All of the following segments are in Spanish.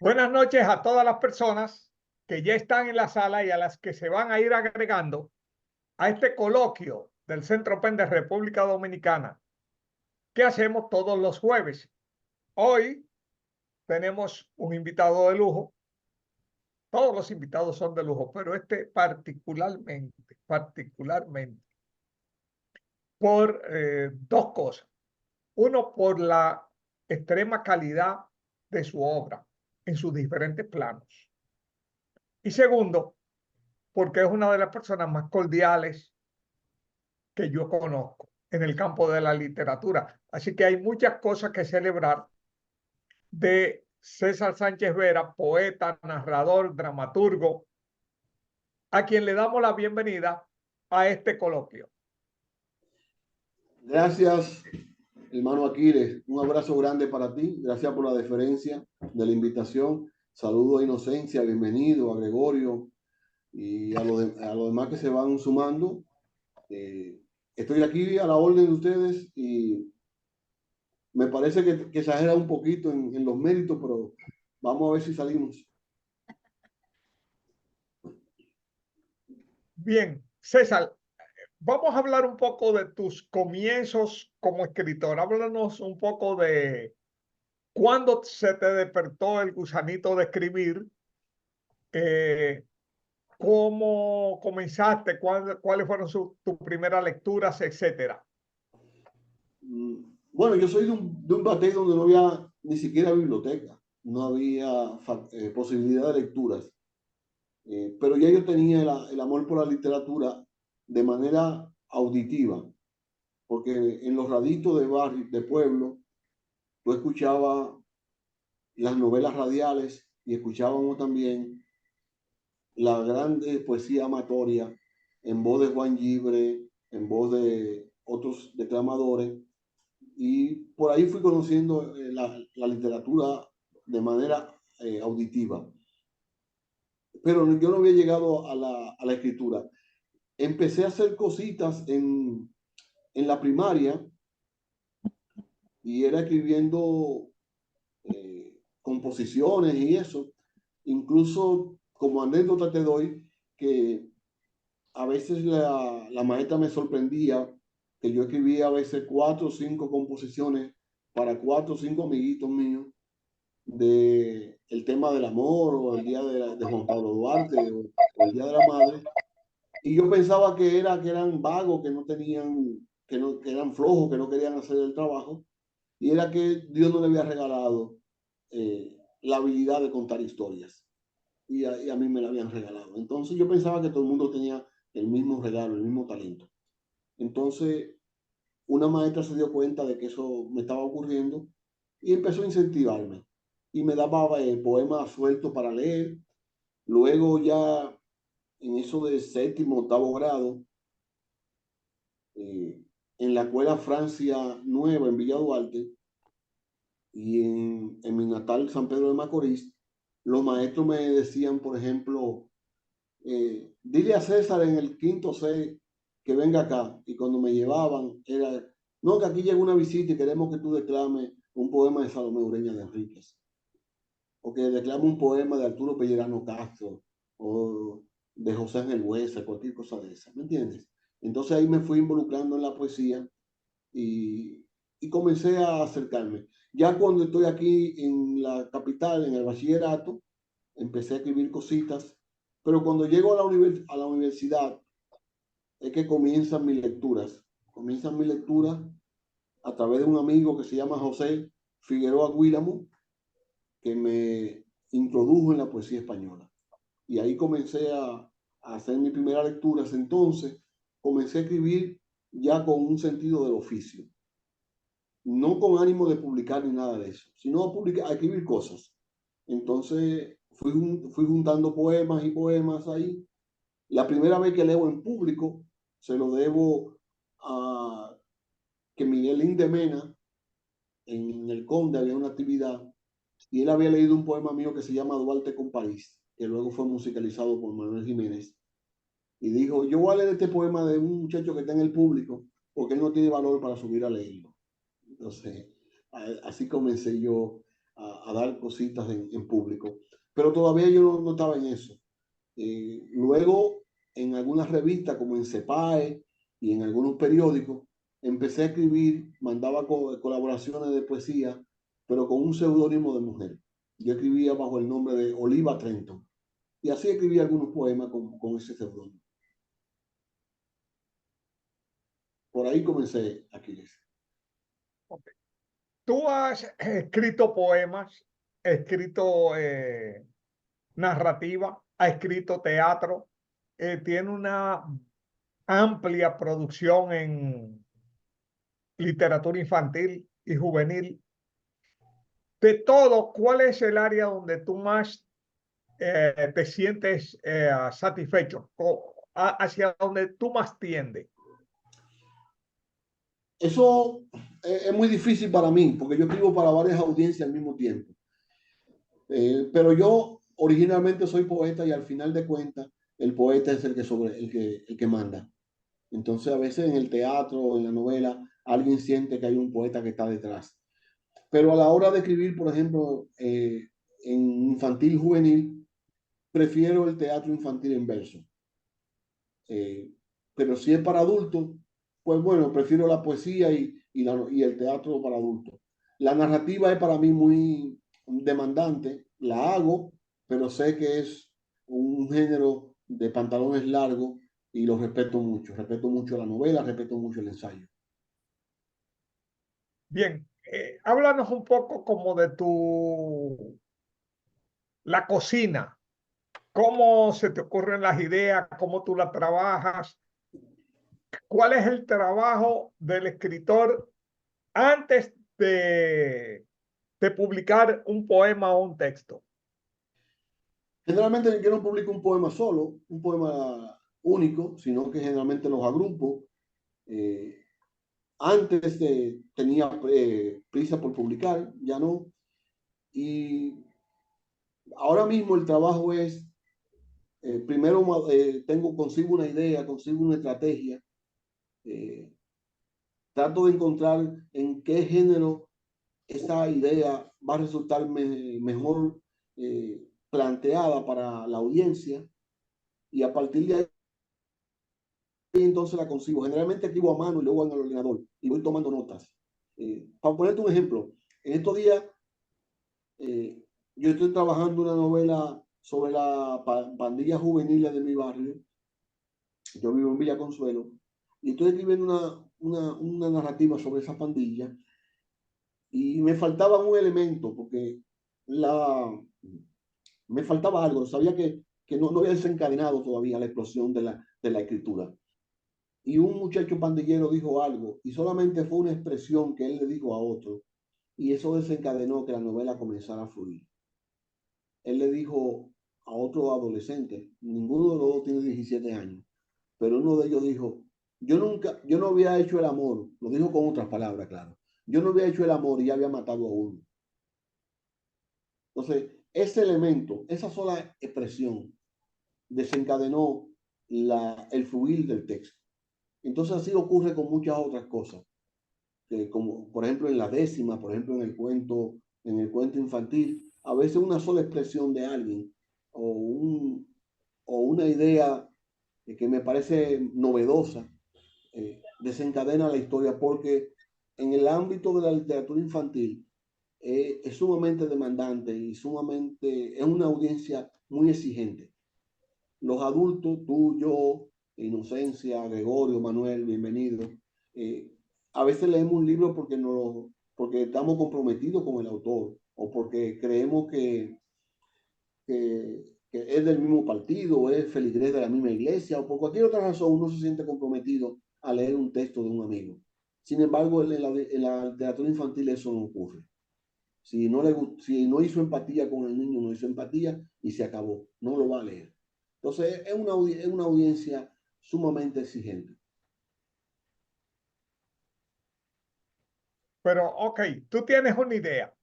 Buenas noches a todas las personas que ya están en la sala y a las que se van a ir agregando a este coloquio del Centro PEN de República Dominicana que hacemos todos los jueves. Hoy tenemos un invitado de lujo. Todos los invitados son de lujo, pero este particularmente por dos cosas. Uno, por la extrema calidad de su obra en sus diferentes planos. Y segundo, porque es una de las personas más cordiales que yo conozco en el campo de la literatura. Así que hay muchas cosas que celebrar de César Sánchez Vera, poeta, narrador, dramaturgo, a quien le damos la bienvenida a este coloquio. Gracias, hermano Aquiles. Un abrazo grande para ti. Gracias por la deferencia de la invitación. Saludo a Inocencia, bienvenido, a Gregorio y a los demás que se van sumando. Estoy aquí a la orden de ustedes y me parece que exagera un poquito en los méritos, pero vamos a ver si salimos. Bien, César, vamos a hablar un poco de tus comienzos como escritor. Háblanos un poco de cuándo se te despertó el gusanito de escribir, eh, cómo comenzaste, cuáles fueron tus primeras lecturas, etcétera. Bueno, yo soy de un batey donde no había ni siquiera biblioteca, no había posibilidad de lecturas. Pero ya yo tenía el amor por la literatura de manera auditiva, porque en los raditos de barrio, de pueblo, tú escuchabas las novelas radiales y escuchábamos también la grande poesía amatoria en voz de Juan Gibre, en voz de otros declamadores, y por ahí fui conociendo la literatura de manera auditiva. Pero yo no había llegado a la escritura. Empecé a hacer cositas en la primaria y era escribiendo composiciones y eso. Incluso como anécdota te doy que a veces la maestra me sorprendía que yo escribía a veces 4 o 5 composiciones para 4 o 5 amiguitos míos de el tema del amor o el día de Juan Pablo Duarte o el día de la madre. Y yo pensaba que eran vagos, que no tenían, que eran flojos, que no querían hacer el trabajo. Y era que Dios no le había regalado la habilidad de contar historias. Y a mí me la habían regalado. Entonces yo pensaba que todo el mundo tenía el mismo regalo, el mismo talento. Entonces una maestra se dio cuenta de que eso me estaba ocurriendo y empezó a incentivarme. Y me daba poemas sueltos para leer. Luego ya en eso de séptimo, octavo grado, eh, en la escuela Francia Nueva en Villa Duarte y en mi natal San Pedro de Macorís, los maestros me decían, por ejemplo, dile a César en el quinto C que venga acá. Y cuando me llevaban, era, no, que aquí llega una visita y queremos que tú declames un poema de Salomé Ureña de Enríquez, o que declame un poema de Arturo Pellerano Castro, o de José Ángel Huesa, cualquier cosa de esa, ¿me entiendes? Entonces ahí me fui involucrando en la poesía y comencé a acercarme. Ya cuando estoy aquí en la capital, en el bachillerato, empecé a escribir cositas, pero cuando llego a la universidad es que comienzan mis lecturas. Comienzan mis lecturas a través de un amigo que se llama José Figueroa Guílamo, que me introdujo en la poesía española. Y ahí comencé a hacer mis primeras lecturas. Entonces comencé a escribir ya con un sentido del oficio, no con ánimo de publicar ni nada de eso, sino a escribir cosas. Entonces fui juntando poemas y poemas ahí. La primera vez que leo en público se lo debo a que Miguelín de Mena, en el Conde había una actividad y él había leído un poema mío que se llama Duarte con París, que luego fue musicalizado por Manuel Jiménez. Y dijo, yo voy a leer este poema de un muchacho que está en el público porque él no tiene valor para subir a leerlo. Entonces, así comencé yo a dar cositas en público. Pero todavía yo no estaba en eso. Luego, en algunas revistas como en CEPAE y en algunos periódicos, empecé a escribir, mandaba colaboraciones de poesía, pero con un seudónimo de mujer. Yo escribía bajo el nombre de Oliva Trenton. Y así escribí algunos poemas con ese seudónimo. Por ahí comencé, Aquiles. Okay. Tú has escrito poemas, escrito narrativa, ha escrito teatro, tiene una amplia producción en literatura infantil y juvenil. De todo, ¿cuál es el área donde tú más te sientes satisfecho? Hacia donde tú más tiendes. Eso es muy difícil para mí, porque yo escribo para varias audiencias al mismo tiempo. Pero yo originalmente soy poeta y al final de cuentas el poeta es el que manda. Entonces a veces en el teatro o en la novela alguien siente que hay un poeta que está detrás. Pero a la hora de escribir, por ejemplo, en infantil juvenil, prefiero el teatro infantil en verso. Eh, pero si es para adultos, pues bueno, prefiero la poesía y el teatro para adultos. La narrativa es para mí muy demandante, la hago, pero sé que es un género de pantalones largos y lo respeto mucho la novela, respeto mucho el ensayo. Bien, háblanos un poco como de la cocina. ¿Cómo se te ocurren las ideas? ¿Cómo tú las trabajas? ¿Cuál es el trabajo del escritor antes de publicar un poema o un texto? Generalmente yo no publico un poema solo, un poema único, sino que generalmente los agrupo. Eh, Antes tenía prisa por publicar, ya no. Y ahora mismo el trabajo es, primero consigo una idea, consigo una estrategia, eh, trato de encontrar en qué género esa idea va a resultar mejor planteada para la audiencia y a partir de ahí entonces la consigo. Generalmente escribo a mano y luego en el ordenador y voy tomando notas. Para ponerte un ejemplo, en estos días eh, yo estoy trabajando una novela sobre la pandilla juvenil de mi barrio. Yo vivo en Villa Consuelo y estoy escribiendo una narrativa sobre esa pandilla y me faltaba un elemento porque la, me faltaba algo. Sabía que no había desencadenado todavía la explosión de la escritura. Y un muchacho pandillero dijo algo y solamente fue una expresión que él le dijo a otro y eso desencadenó que la novela comenzara a fluir. Él le dijo a otro adolescente, ninguno de los dos tiene 17 años, pero uno de ellos dijo, yo no había hecho el amor, lo dijo con otras palabras, claro, yo no había hecho el amor y ya había matado a uno. Entonces, ese elemento, esa sola expresión desencadenó el fluir del texto. Entonces así ocurre con muchas otras cosas, como por ejemplo en la décima, por ejemplo en el cuento infantil, a veces una sola expresión de alguien o, o una idea que me parece novedosa desencadena la historia porque en el ámbito de la literatura infantil es sumamente demandante y sumamente, es una audiencia muy exigente. Los adultos, tú, yo, Inocencia, Gregorio, Manuel, bienvenido. Eh, a veces leemos un libro porque estamos comprometidos con el autor o porque creemos que es del mismo partido o es feligrés de la misma iglesia o por cualquier otra razón uno se siente comprometido a leer un texto de un amigo. Sin embargo, en la literatura infantil eso no ocurre. Si no hizo empatía con el niño, no hizo empatía y se acabó. No lo va a leer. Entonces, es una audiencia sumamente exigente. Pero, ok, tú tienes una idea.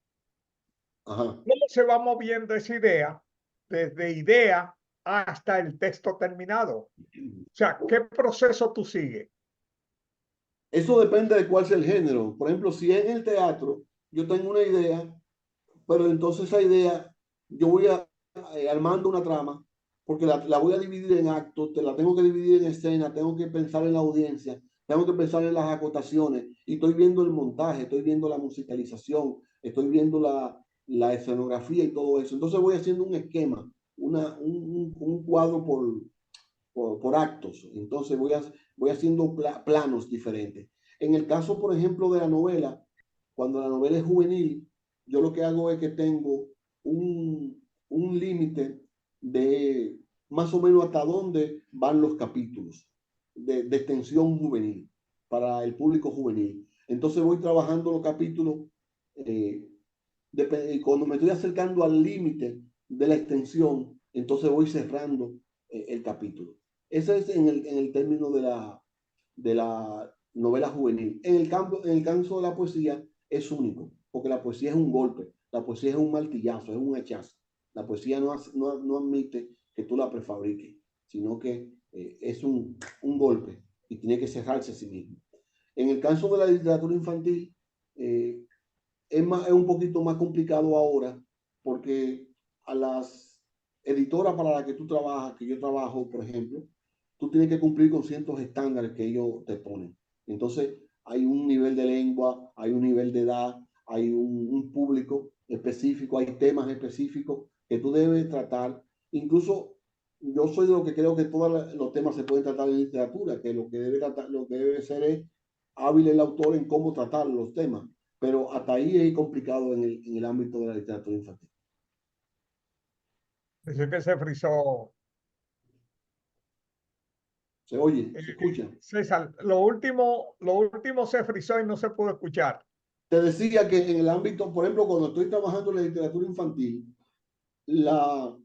Ajá. ¿Cómo se va moviendo esa idea desde idea hasta el texto terminado? O sea, ¿qué proceso tú sigues? Eso depende de cuál sea el género. Por ejemplo, si es en el teatro, yo tengo una idea pero entonces esa idea, yo voy armando una trama, porque la voy a dividir en actos, la tengo que dividir en escena, tengo que pensar en la audiencia, tengo que pensar en las acotaciones, y estoy viendo el montaje, estoy viendo la musicalización, estoy viendo la escenografía y todo eso. Entonces voy haciendo un esquema, un cuadro por actos. Entonces voy haciendo planos diferentes. En el caso, por ejemplo, de la novela, cuando la novela es juvenil, yo lo que hago es que tengo un límite de más o menos hasta dónde van los capítulos de extensión juvenil para el público juvenil. Entonces voy trabajando los capítulos eh, y cuando me estoy acercando al límite de la extensión, entonces voy cerrando el capítulo. Ese es en el término de la novela juvenil. En el caso de la poesía es único, porque la poesía es un golpe, la poesía es un martillazo, es un hachazo. La poesía no admite que tú la prefabriques, sino que es un golpe y tiene que cerrarse a sí mismo. En el caso de la literatura infantil, eh, es un poquito más complicado ahora porque a las editoras para las que tú trabajas, que yo trabajo, por ejemplo, tú tienes que cumplir con ciertos estándares que ellos te ponen. Entonces, hay un nivel de lengua, hay un nivel de edad, hay un público específico, hay temas específicos que tú debes tratar. Incluso yo soy de lo que creo que todos los temas se pueden tratar en literatura, que lo que debe ser es hábil el autor en cómo tratar los temas, pero hasta ahí es complicado en el ámbito de la literatura infantil. Dice que se frizó. ¿Se oye? Eh, ¿Se escucha? César, lo último se frizó y no se pudo escuchar. Te decía que en el ámbito, por ejemplo, cuando estoy trabajando en la literatura infantil, la,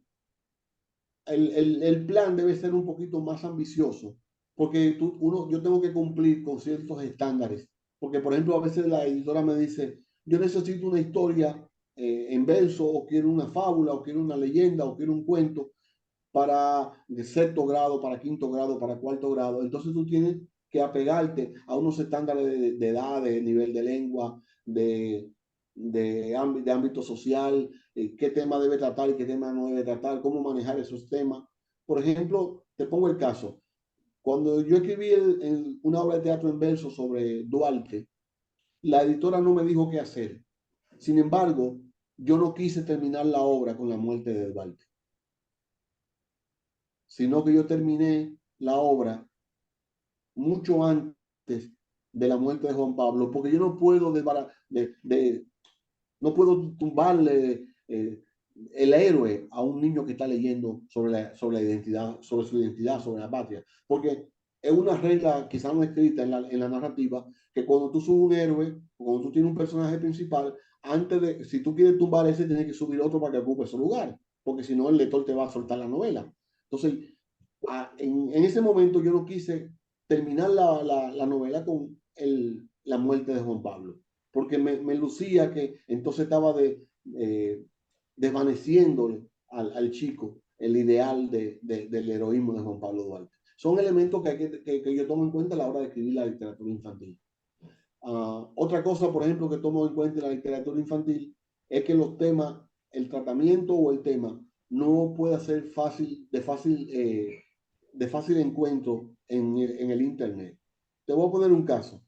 el plan debe ser un poquito más ambicioso, porque yo tengo que cumplir con ciertos estándares. Porque, por ejemplo, a veces la editora me dice, yo necesito una historia en verso, o quiero una fábula, o quiero una leyenda, o quiero un cuento para de sexto grado, para quinto grado, para cuarto grado. Entonces tú tienes que apegarte a unos estándares de edad, de nivel de lengua, de ámbito social, qué tema debe tratar y qué tema no debe tratar, cómo manejar esos temas. Por ejemplo, te pongo el caso. Cuando yo escribí una obra de teatro en verso sobre Duarte, la editora no me dijo qué hacer. Sin embargo, yo no quise terminar la obra con la muerte de Duarte, sino que yo terminé la obra mucho antes de la muerte de Juan Pablo, porque yo no puedo, no puedo tumbarle el héroe a un niño que está leyendo sobre la identidad, sobre su identidad, sobre la patria, porque es una regla quizás no escrita en la narrativa, que cuando tú subes un héroe, cuando tú tienes un personaje principal, si tú quieres tumbar ese, tienes que subir otro para que ocupe su lugar, porque si no el lector te va a soltar la novela. Entonces, en ese momento yo no quise terminar la novela con la muerte de Juan Pablo, porque me lucía que entonces estaba desvaneciéndole al chico el ideal del heroísmo de Juan Pablo Duarte. Son elementos que yo tomo en cuenta a la hora de escribir la literatura infantil. Otra cosa, por ejemplo, que tomo en cuenta en la literatura infantil es que los temas, el tratamiento o el tema no puede ser de fácil encuentro en el Internet. Te voy a poner un caso.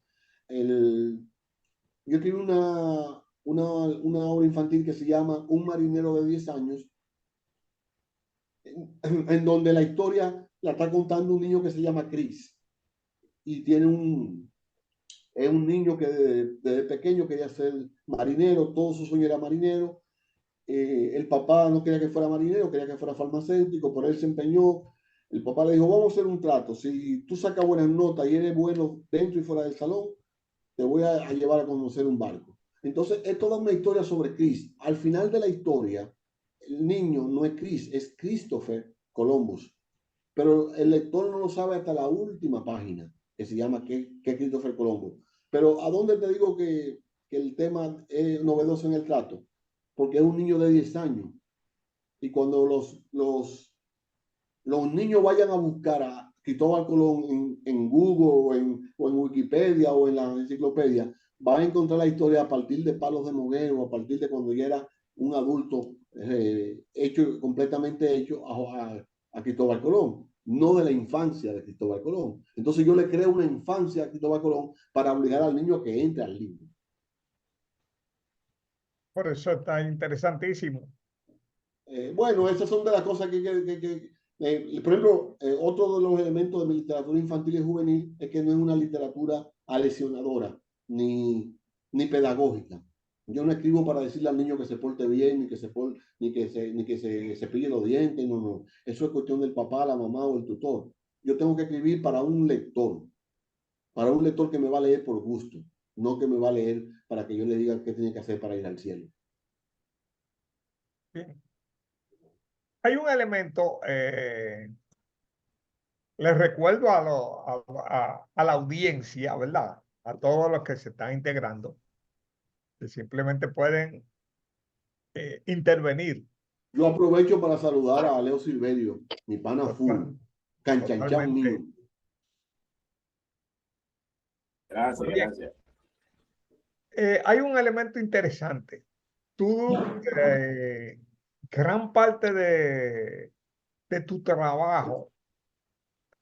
Yo escribí una obra infantil que se llama Un marinero de 10 años, en donde la historia la está contando un niño que se llama Chris y es un niño que desde pequeño quería ser marinero, todo su sueño era marinero. El papá no quería que fuera marinero, quería que fuera farmacéutico, pero él se empeñó. El papá le dijo, vamos a hacer un trato, si tú sacas buenas notas y eres bueno dentro y fuera del salón, te voy a llevar a conocer un barco. Entonces, es toda una historia sobre Chris. Al final de la historia, el niño no es Chris, es Christopher Columbus. Pero el lector no lo sabe hasta la última página, que se llama ¿Qué Christopher Columbus? Pero ¿a dónde te digo que el tema es novedoso en el trato? Porque es un niño de 10 años. Y cuando los niños vayan a buscar a Cristóbal Colón en Google o en Wikipedia o en la enciclopedia, van a encontrar la historia a partir de Palos de Moguer o a partir de cuando ya era un adulto hecho, completamente hecho a Cristóbal Colón, no de la infancia de Cristóbal Colón. Entonces yo le creo una infancia a Cristóbal Colón para obligar al niño a que entre al libro. Por eso está interesantísimo. Bueno, esas son de las cosas por ejemplo, otro de los elementos de mi literatura infantil y juvenil es que no es una literatura aleccionadora ni pedagógica. Yo no escribo para decirle al niño que se porte bien, ni que se cepille los dientes, no, no. Eso es cuestión del papá, la mamá o el tutor. Yo tengo que escribir para un lector que me va a leer por gusto, no que me va a leer para que yo le diga qué tiene que hacer para ir al cielo. Bien. Hay un elemento, les recuerdo a la audiencia, ¿verdad? A todos los que se están integrando, que simplemente pueden intervenir. Yo aprovecho para saludar a Leo Silverio, mi pana full, Total- canchanchan mío. Totalmente. Gracias, Bien, gracias. hay un elemento interesante. Tú, gran parte de tu trabajo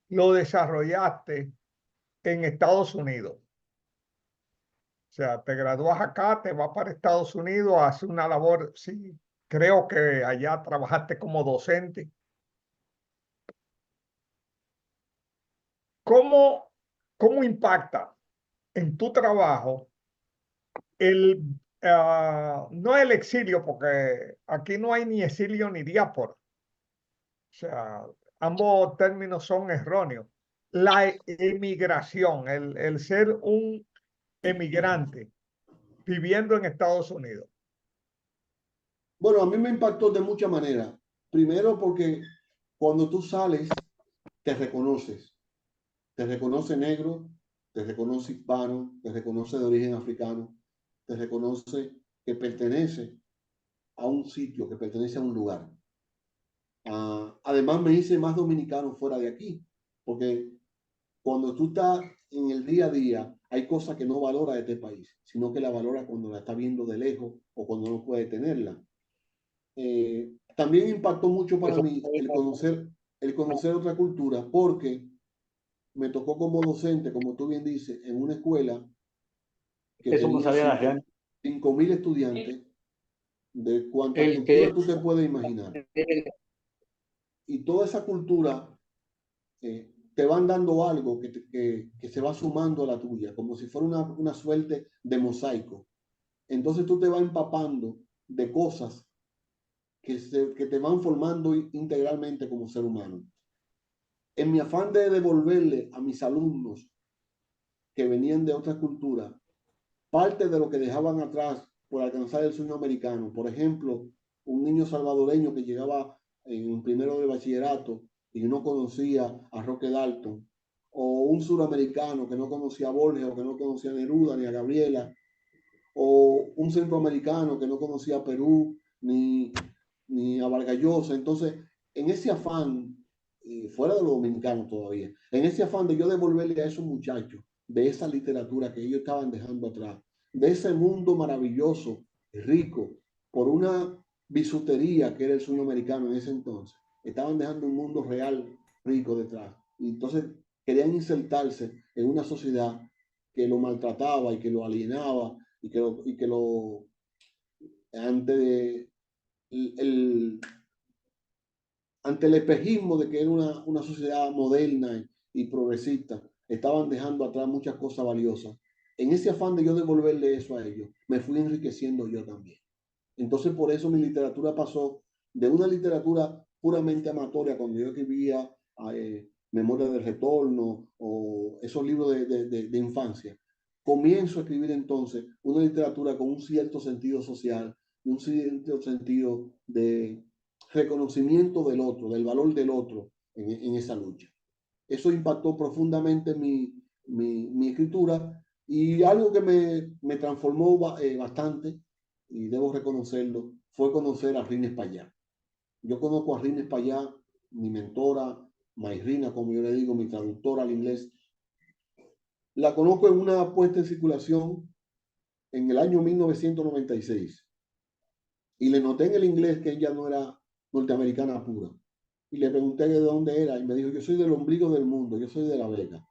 lo desarrollaste en Estados Unidos. O sea, te gradúas acá, te vas para Estados Unidos, haces una labor, sí, creo que allá trabajaste como docente. ¿Cómo, cómo impacta en tu trabajo el, no el exilio, porque aquí no hay ni exilio ni diáspora? O sea, ambos términos son erróneos. La emigración, el ser un emigrante viviendo en Estados Unidos. Bueno, a mí me impactó de muchas maneras. Primero porque cuando tú sales, te reconoces. Te reconoce negro, te reconoce hispano, te reconoce de origen africano, te reconoce que pertenece a un sitio, que pertenece a un lugar. Además, me hice más dominicano fuera de aquí, porque cuando tú estás en el día a día, hay cosas que no valora de este país, sino que la valora cuando la está viendo de lejos o cuando no puede tenerla. También impactó mucho para mí el conocer otra cultura, porque me tocó como docente, como tú bien dices, en una escuela que Eso no tenía sabía la gente. 5.000 estudiantes, de cuánta El cultura que tú te puedes imaginar. Y toda esa cultura te van dando algo que se va sumando a la tuya, como si fuera una suerte de mosaico. Entonces tú te vas empapando de cosas que te van formando integralmente como ser humano. En mi afán de devolverle a mis alumnos que venían de otras culturas parte de lo que dejaban atrás por alcanzar el sueño americano. Por ejemplo, un niño salvadoreño que llegaba en primero de bachillerato y no conocía a Roque Dalton, o un suramericano que no conocía a Borges o que no conocía a Neruda ni a Gabriela, o un centroamericano que no conocía a Perú ni a Vargas Llosa. Entonces, en ese afán, fuera de los dominicanos todavía, en ese afán de yo devolverle a esos muchachos de esa literatura que ellos estaban dejando atrás, de ese mundo maravilloso, rico, por una bisutería que era el sueño americano en ese entonces, estaban dejando un mundo real rico detrás. Y entonces querían insertarse en una sociedad que lo maltrataba y que lo alienaba y que lo ante el, ante el espejismo de que era una sociedad moderna y progresista, estaban dejando atrás muchas cosas valiosas. En ese afán de yo devolverle eso a ellos, me fui enriqueciendo yo también. Entonces, por eso mi literatura pasó de una literatura puramente amatoria, cuando yo escribía Memoria del Retorno o esos libros de infancia. Comienzo a escribir entonces una literatura con un cierto sentido social, un cierto sentido de reconocimiento del otro, del valor del otro en esa lucha. Eso impactó profundamente mi escritura y algo que me transformó bastante, y debo reconocerlo, fue conocer a Rines Payá. Yo conozco a Rines Payá, mi mentora, Mayrina, como yo le digo, mi traductora al inglés. La conozco en una puesta en circulación en el año 1996. Y le noté en el inglés que ella no era norteamericana pura. Y le pregunté de dónde era y me dijo, yo soy del ombligo del mundo, yo soy de La Vega.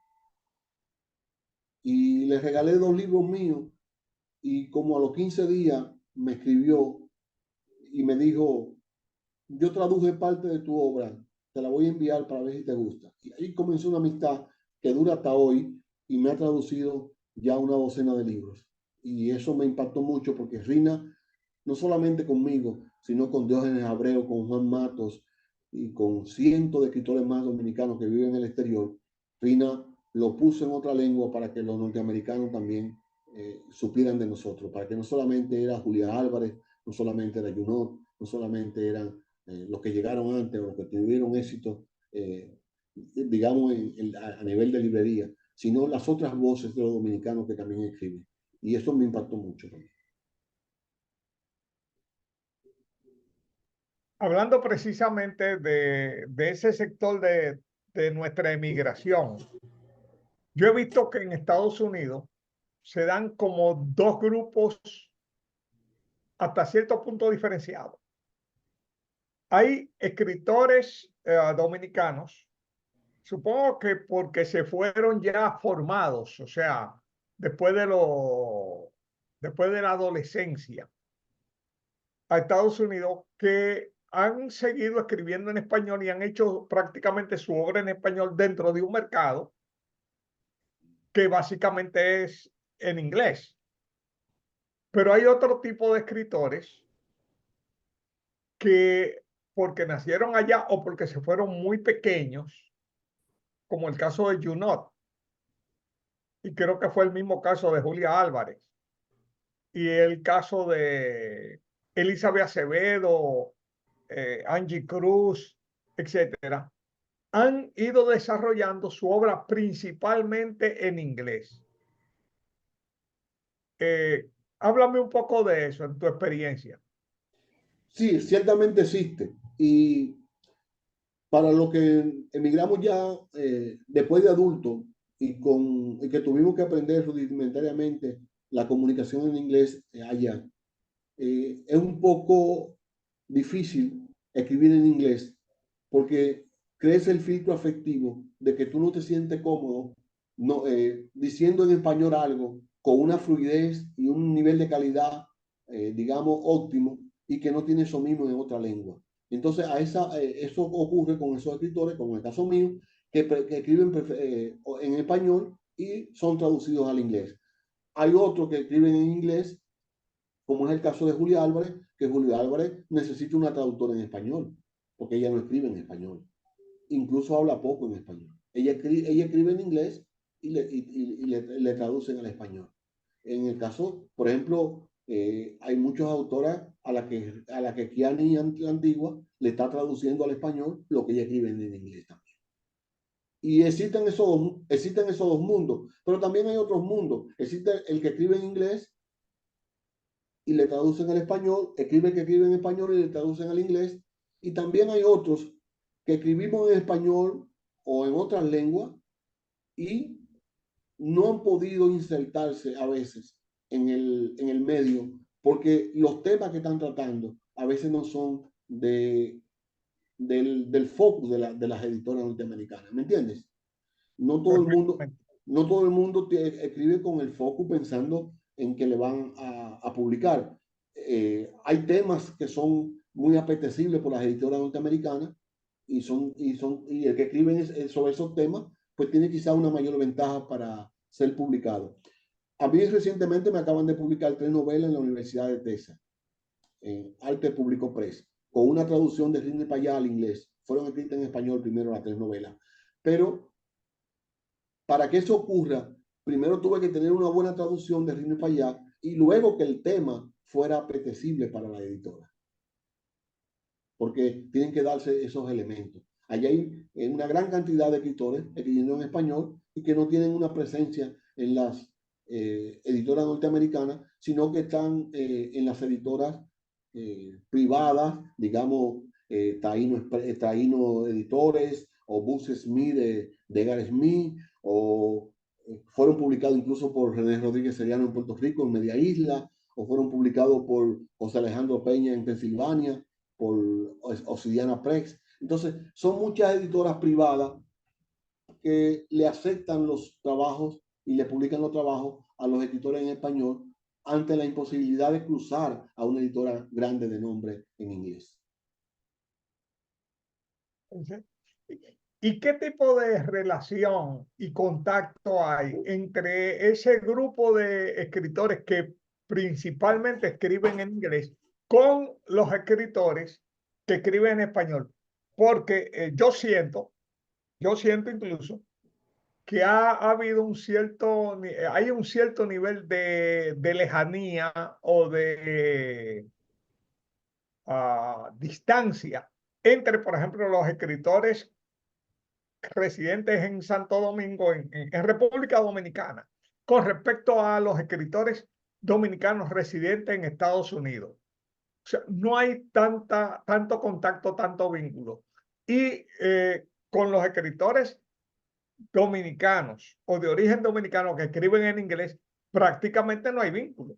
Y le regalé 2 libros míos y como a los 15 días me escribió y me dijo, yo traduje parte de tu obra, te la voy a enviar para ver si te gusta. Y ahí comenzó una amistad que dura hasta hoy y me ha traducido ya una docena de libros. Y eso me impactó mucho porque Rina, no solamente conmigo, sino con Diógenes Abreu, con Juan Matos y con cientos de escritores más dominicanos que viven en el exterior, Rina lo puso en otra lengua para que los norteamericanos también supieran de nosotros, para que no solamente era Julia Álvarez, no solamente era Junot, no solamente eran los que llegaron antes o los que tuvieron éxito, digamos, a nivel de librería, sino las otras voces de los dominicanos que también escriben. Y eso me impactó mucho también. Hablando precisamente de ese sector de nuestra emigración, yo he visto que en Estados Unidos se dan como dos grupos hasta cierto punto diferenciados. Hay escritores dominicanos, supongo que porque se fueron ya formados, o sea, después después de la adolescencia a Estados Unidos, que han seguido escribiendo en español y han hecho prácticamente su obra en español dentro de un mercado que básicamente es en inglés. Pero hay otro tipo de escritores que, porque nacieron allá o porque se fueron muy pequeños, como el caso de Junot, y creo que fue el mismo caso de Julia Álvarez, y el caso de Elizabeth Acevedo, Angie Cruz, etcétera, han ido desarrollando su obra principalmente en inglés. Eh, Háblame un poco de eso en tu experiencia. Sí, ciertamente existe. Y para los que emigramos ya después de adultos y que tuvimos que aprender rudimentariamente la comunicación en inglés allá, es un poco difícil escribir en inglés porque crees el filtro afectivo de que tú no te sientes cómodo no, diciendo en español algo con una fluidez y un nivel de calidad, digamos, óptimo y que no tiene eso mismo en otra lengua. Entonces, eso ocurre con esos escritores, como en el caso mío, que escriben en español y son traducidos al inglés. Hay otros que escriben en inglés, como es el caso de Julia Álvarez, que Julia Álvarez necesita una traductora en español, porque ella no escribe en español. Incluso habla poco en español. Ella escribe en inglés le traducen al español. En el caso, por ejemplo, hay muchas autoras a la que Kiani Antigua le está traduciendo al español lo que ella escribe en inglés también. Y existen esos dos mundos, pero también hay otros mundos. Existe el que escribe en inglés y le traducen al español, escribe que escribe en español y le traducen al inglés. Y también hay otros que escribimos en español o en otras lenguas y no han podido insertarse a veces en el medio porque los temas que están tratando a veces no son del focus de las editoras norteamericanas. ¿Me entiendes? No todo el mundo, Perfectamente. no todo el mundo escribe con el foco pensando en que le van a publicar. Hay temas que son muy apetecibles por las editoras norteamericanas y el que escriben sobre esos temas, pues tiene quizá una mayor ventaja para ser publicado. A mí recientemente me acaban de publicar 3 novelas en la Universidad de Texas, en Arte Público Press, con una traducción de Rini Payá al inglés. Fueron escritas en español primero las 3 novelas, pero para que eso ocurra, primero tuve que tener una buena traducción de Rini Payá y luego que el tema fuera apetecible para la editora, porque tienen que darse esos elementos. Allá hay una gran cantidad de escritores escribiendo en español y que no tienen una presencia en las editoras norteamericanas, sino que están en las editoras privadas, digamos, Taíno Editores o Books Smith de Edgar Smith, o fueron publicados incluso por René Rodríguez Seriano en Puerto Rico, en Media Isla, o fueron publicados por José Alejandro Peña en Pensilvania, por Obsidiana Press. Entonces, son muchas editoras privadas que le aceptan los trabajos y le publican los trabajos a los escritores en español ante la imposibilidad de cruzar a una editora grande de nombre en inglés. ¿Y qué tipo de relación y contacto hay entre ese grupo de escritores que principalmente escriben en inglés con los escritores que escriben en español? Porque yo siento incluso que ha habido hay un cierto nivel de lejanía o de distancia entre, por ejemplo, los escritores residentes en Santo Domingo, en República Dominicana, con respecto a los escritores dominicanos residentes en Estados Unidos. O sea, no hay tanto contacto, tanto vínculo. Y con los escritores dominicanos o de origen dominicano que escriben en inglés, prácticamente no hay vínculo.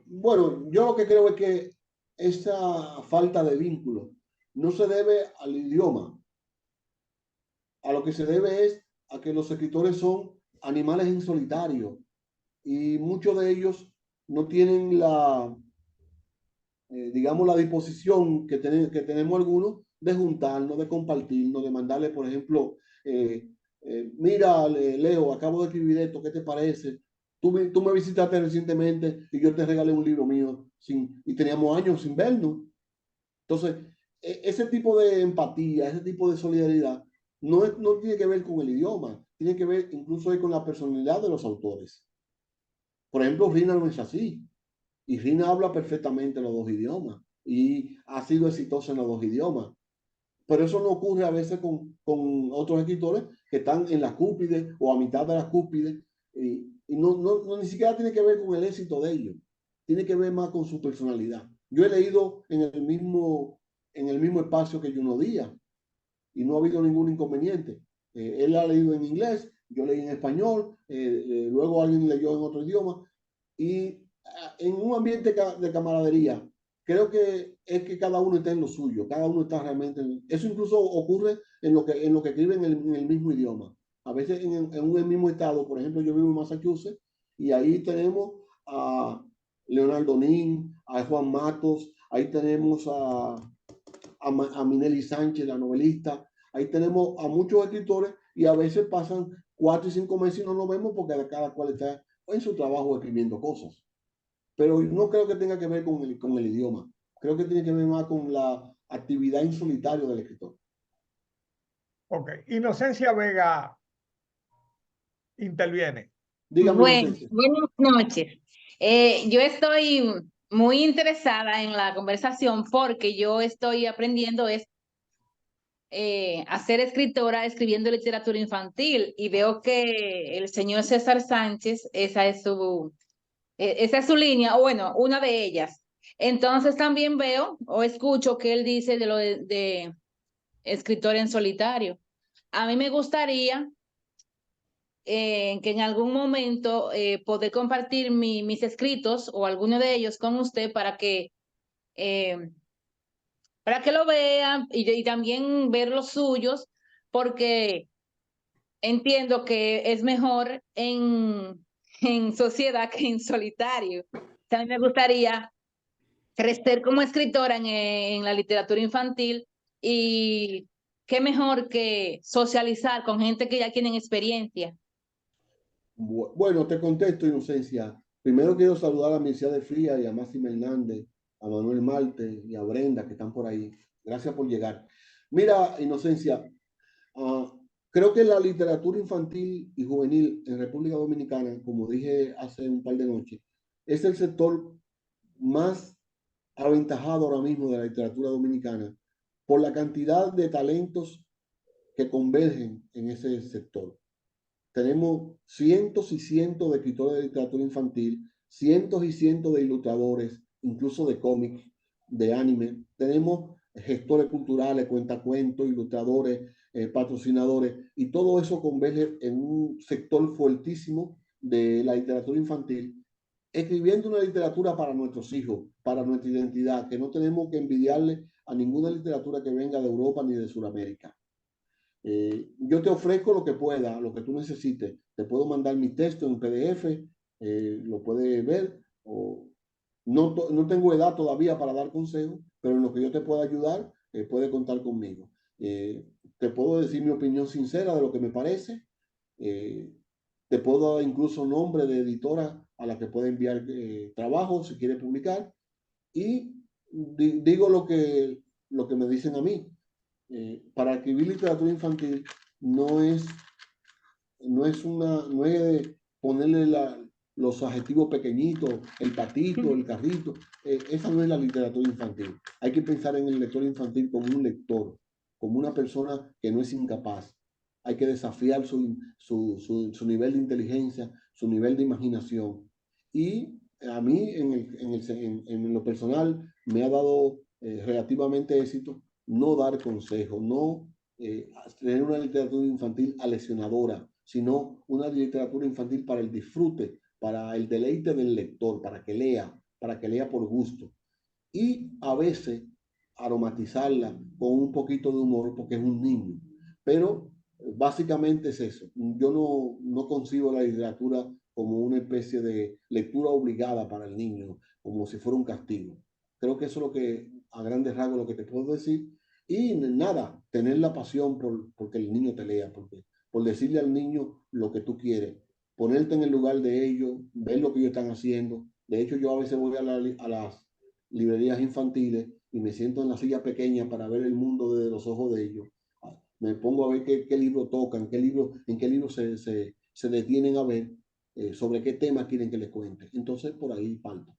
Bueno, yo lo que creo es que esa falta de vínculo no se debe al idioma. A lo que se debe es a que los escritores son animales en solitario y muchos de ellos no tienen digamos, la disposición que tenemos algunos de juntarnos, de compartirnos, de mandarle, por ejemplo, mira, Leo, acabo de escribir esto, ¿qué te parece? Tú me visitaste recientemente y yo te regalé un libro mío y teníamos años sin vernos. Entonces, ese tipo de empatía, ese tipo de solidaridad, no tiene que ver con el idioma, tiene que ver incluso con la personalidad de los autores. Por ejemplo, Rina no es así. Y Rina habla perfectamente los dos idiomas y ha sido exitosa en los dos idiomas. Pero eso no ocurre a veces con otros escritores que están en la cúspide o a mitad de la cúspide y ni siquiera tiene que ver con el éxito de ellos. Tiene que ver más con su personalidad. Yo he leído en el mismo espacio que Juno Díaz y no ha habido ningún inconveniente. Él ha leído en inglés, yo leí en español, luego alguien leyó en otro idioma y en un ambiente de camaradería, creo que es que cada uno está en lo suyo, cada uno está realmente eso incluso ocurre en lo que escriben en el mismo idioma. A veces en un mismo estado, por ejemplo, yo vivo en Massachusetts y ahí tenemos a Leonardo Nin, a Juan Matos, ahí tenemos a Minelli Sánchez, la novelista, ahí tenemos a muchos escritores y a veces pasan 4 y 5 meses y no nos vemos porque cada cual está en su trabajo escribiendo cosas. Pero no creo que tenga que ver con el idioma. Creo que tiene que ver más con la actividad en solitario del escritor. Ok. Inocencia Vega interviene. Dígame, Bueno, Inocencia. buenas noches. Yo estoy muy interesada en la conversación porque yo estoy aprendiendo a ser escritora escribiendo literatura infantil y veo que el señor César Sánchez, esa es su línea, o bueno, una de ellas. Entonces también veo o escucho que él dice de lo de escritor en solitario. A mí me gustaría que en algún momento poder compartir mis escritos o alguno de ellos con usted eh, para que lo vean y también ver los suyos, porque entiendo que es mejor en sociedad que en solitario. También me gustaría crecer como escritora en la literatura infantil y qué mejor que socializar con gente que ya tienen experiencia. Bueno, te contesto, Inocencia. Primero quiero saludar a Mircea de Fría y a Máximo Hernández, a Manuel Marte y a Brenda que están por ahí. Gracias por llegar. Mira, Inocencia, creo que la literatura infantil y juvenil en República Dominicana, como dije hace un par de noches, es el sector más aventajado ahora mismo de la literatura dominicana por la cantidad de talentos que convergen en ese sector. Tenemos cientos y cientos de escritores de literatura infantil, cientos y cientos de ilustradores, incluso de cómics, de anime. Tenemos gestores culturales, cuentacuentos, ilustradores, patrocinadores, y todo eso converge en un sector fuertísimo de la literatura infantil escribiendo una literatura para nuestros hijos, para nuestra identidad, que no tenemos que envidiarle a ninguna literatura que venga de Europa ni de Sudamérica. Yo te ofrezco lo que pueda, lo que tú necesites. Te puedo mandar mi texto en PDF, lo puedes ver. No tengo edad todavía para dar consejos, pero en lo que yo te pueda ayudar, puedes contar conmigo. Te puedo decir mi opinión sincera de lo que me parece. Te puedo dar incluso nombre de editora a la que puede enviar trabajo si quiere publicar. Y digo lo que me dicen a mí. Para escribir literatura infantil no es ponerle los adjetivos pequeñitos, el patito, el carrito. Esa no es la literatura infantil. Hay que pensar en el lector infantil como un lector, como una persona que no es incapaz. Hay que desafiar su nivel de inteligencia, su nivel de imaginación. Y a mí, en lo personal, me ha dado relativamente éxito no dar consejos, no tener una literatura infantil aleccionadora, sino una literatura infantil para el disfrute, para el deleite del lector, para que lea por gusto. Y a veces aromatizarla con un poquito de humor porque es un niño. Pero básicamente es eso. Yo no concibo la literatura como una especie de lectura obligada para el niño, como si fuera un castigo. Creo que eso es lo que, a grandes rasgos, lo que te puedo decir. Y nada, tener la pasión porque el niño te lea, por decirle al niño lo que tú quieres, ponerte en el lugar de ellos, ver lo que ellos están haciendo. De hecho, yo a veces voy a las librerías infantiles y me siento en la silla pequeña para ver el mundo desde los ojos de ellos. Me pongo a ver qué libro tocan, en qué libro se detienen a ver, sobre qué tema quieren que les cuente. Entonces, por ahí parto.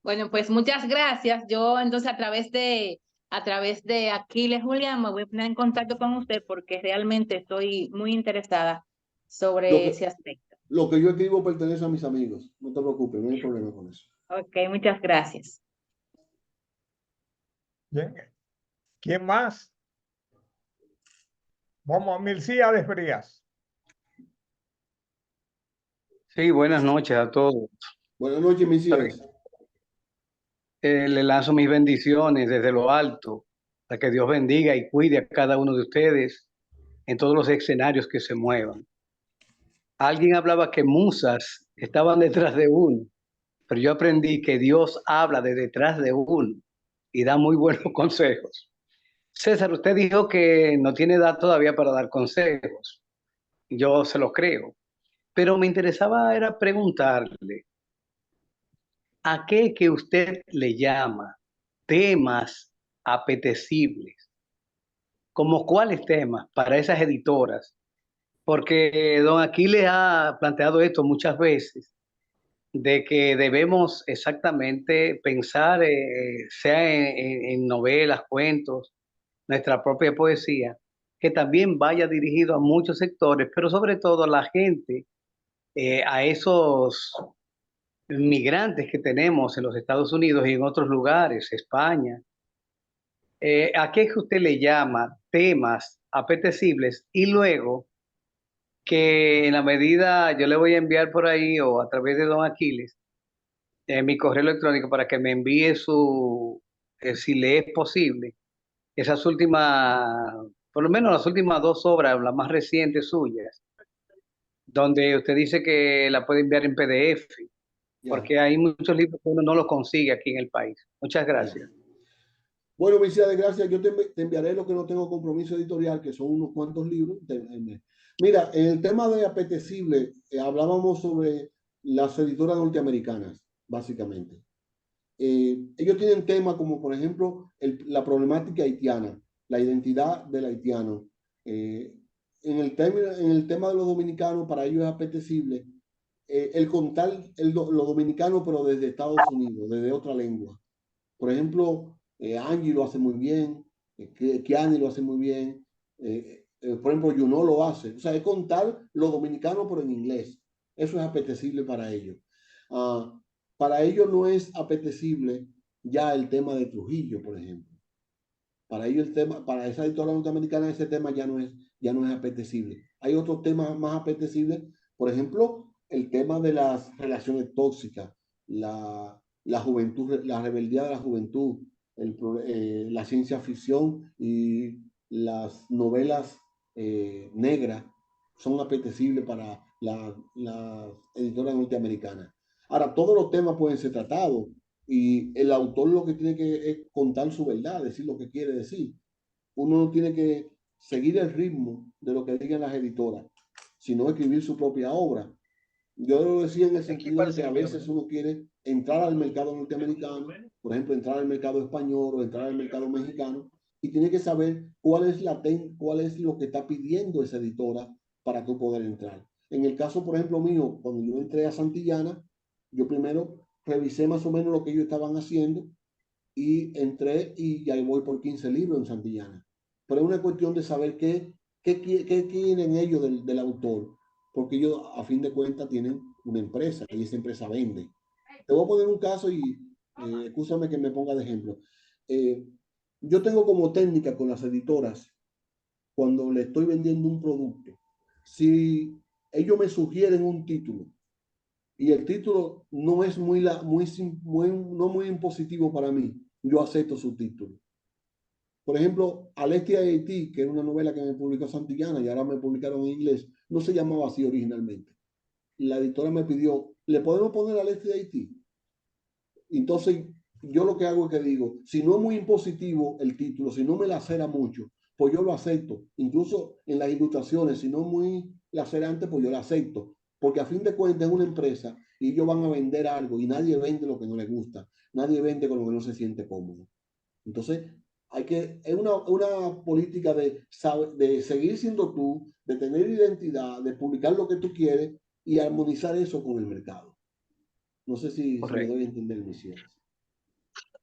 Bueno, pues muchas gracias. Yo entonces a través de Aquiles Julián me voy a poner en contacto con usted porque realmente estoy muy interesada Lo sobre que, ese aspecto. lo que yo escribo pertenece a mis amigos. No te preocupes, no hay problema con eso. Ok, muchas gracias. Bien. ¿Quién más? Vamos a Mircía de Frías. Sí, buenas noches a todos. Buenas noches, mis hijas. Le lanzo mis bendiciones desde lo alto, para que Dios bendiga y cuide a cada uno de ustedes en todos los escenarios que se muevan. Alguien hablaba que musas estaban detrás de uno, pero yo aprendí que Dios habla de detrás de uno y da muy buenos consejos. César, usted dijo que no tiene edad todavía para dar consejos. Yo se lo creo, pero me interesaba era preguntarle, ¿a qué que usted le llama temas apetecibles? ¿Como cuáles temas para esas editoras? Porque don Aquiles ha planteado esto muchas veces, de que debemos exactamente pensar, sea en novelas, cuentos, nuestra propia poesía, que también vaya dirigido a muchos sectores, pero sobre todo a la gente, a esos migrantes que tenemos en los Estados Unidos y en otros lugares, España. ¿A qué es que usted le llama temas apetecibles? Y luego que en la medida, yo le voy a enviar por ahí o a través de don Aquiles, mi correo electrónico para que me envíe si le es posible, esas últimas, por lo menos las últimas dos obras, las más recientes suyas, donde usted dice que la puede enviar en PDF, Ya, porque hay muchos libros que uno no los consigue aquí en el país. Muchas ya. gracias. Bueno, mis hijas, gracias. Yo te enviaré lo que no tengo compromiso editorial, que son unos cuantos libros. Mira, en el tema de apetecible, hablábamos sobre las editoras norteamericanas, básicamente. Ellos tienen temas como, por ejemplo, la problemática haitiana, la identidad del haitiano. En el tema de los dominicanos, para ellos es apetecible el contar lo dominicano, pero desde Estados Unidos, desde otra lengua. Por ejemplo, Angie lo hace muy bien, Kiani lo hace muy bien, por ejemplo, Juno lo hace. O sea, es contar lo dominicano, pero en inglés. Eso es apetecible para ellos. Para ellos no es apetecible ya el tema de Trujillo, por ejemplo. Para ellos para esa editora norteamericana ese tema ya no es apetecible. Hay otros temas más apetecibles, por ejemplo, el tema de las relaciones tóxicas, la juventud, la rebeldía de la juventud, la ciencia ficción y las novelas negras son apetecibles para la editora norteamericana. Ahora, todos los temas pueden ser tratados y el autor lo que tiene que es contar su verdad, decir lo que quiere decir. Uno no tiene que seguir el ritmo de lo que digan las editoras, sino escribir su propia obra. Yo lo decía en el sentido de que a veces uno quiere entrar al mercado norteamericano, por ejemplo, entrar al mercado español o entrar al mercado mexicano, y tiene que saber cuál es lo que está pidiendo esa editora para tú poder entrar. En el caso, por ejemplo, mío, cuando yo entré a Santillana, yo primero revisé más o menos lo que ellos estaban haciendo y entré y ya voy por 15 libros en Santillana. Pero es una cuestión de saber qué quieren ellos del autor, porque ellos a fin de cuentas tienen una empresa y esa empresa vende. Te voy a poner un caso y escúchame que me ponga de ejemplo. Yo tengo como técnica con las editoras, cuando le estoy vendiendo un producto, si ellos me sugieren un título y el título no es no muy impositivo para mí, yo acepto su título. Por ejemplo, Alestia de Haití, que era una novela que me publicó Santillana y ahora me publicaron en inglés, no se llamaba así originalmente. La editora me pidió, ¿le podemos poner Alestia de Haití? Entonces, yo lo que hago es que digo, si no es muy impositivo el título, si no me lacera mucho, pues yo lo acepto. Incluso en las ilustraciones, si no es muy lacerante, pues yo lo acepto. Porque a fin de cuentas es una empresa y ellos van a vender algo y nadie vende lo que no les gusta. Nadie vende con lo que no se siente cómodo. Entonces, es una política de seguir siendo tú, de tener identidad, de publicar lo que tú quieres y armonizar eso con el mercado. No sé si me doy a entender, mis ciencias.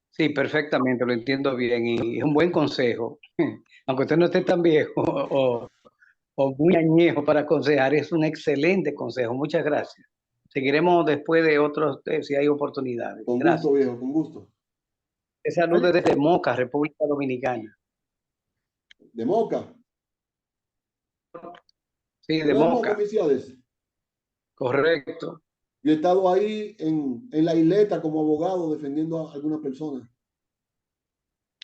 Sí, perfectamente, lo entiendo bien y es un buen consejo. Aunque usted no esté tan viejo o muy añejo para aconsejar, es un excelente consejo. Muchas gracias. Seguiremos después de otros, si hay oportunidades. Con Gracias. gusto, viejo, con gusto. Saludos desde Moca, República Dominicana. ¿De Moca? Sí, de ¿No es Moca, Moca. Misiones? Correcto. Yo he estado ahí en la isleta como abogado defendiendo a algunas personas.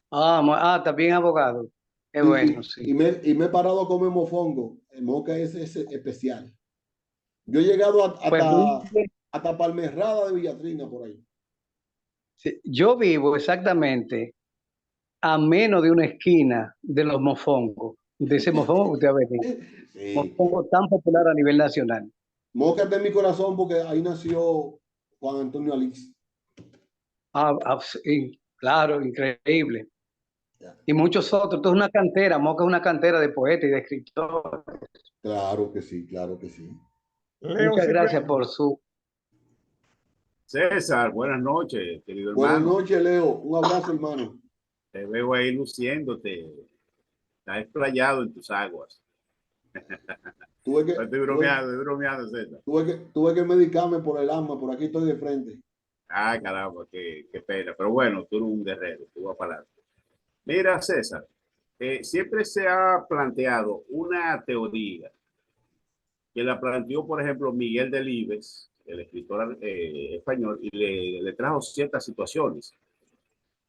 También abogado. Qué Sí, bueno, sí. y me he parado a comer mofongo. En Moca es especial. Yo he llegado Pues hasta Palmerrada de Villatrina por ahí. sí, yo vivo exactamente a menos de una esquina de los mofongos, de ese mofongo que usted ha venido. Sí. Mofongo tan popular a nivel nacional. Moca está en mi corazón porque ahí nació Juan Antonio Alix. Sí, claro, increíble. Ya. Y muchos otros. Esto es una cantera, Moca es una cantera de poetas y de escritores. Claro que sí, claro que sí. Leo Muchas gracias Cipriano. por su... César, buenas noches, querido Buenas hermano. noches, Leo. Un abrazo, hermano. Te veo ahí luciéndote. Estás explayado en tus aguas. Estoy bromeando, César. Tuve que medicarme por el asma, por aquí estoy de frente. Ah, caramba, qué pena. Pero bueno, tú eres un guerrero, tú vas para adelante. Mira, César, siempre se ha planteado una teoría que la planteó, por ejemplo, Miguel Delibes, el escritor español, y le trajo ciertas situaciones.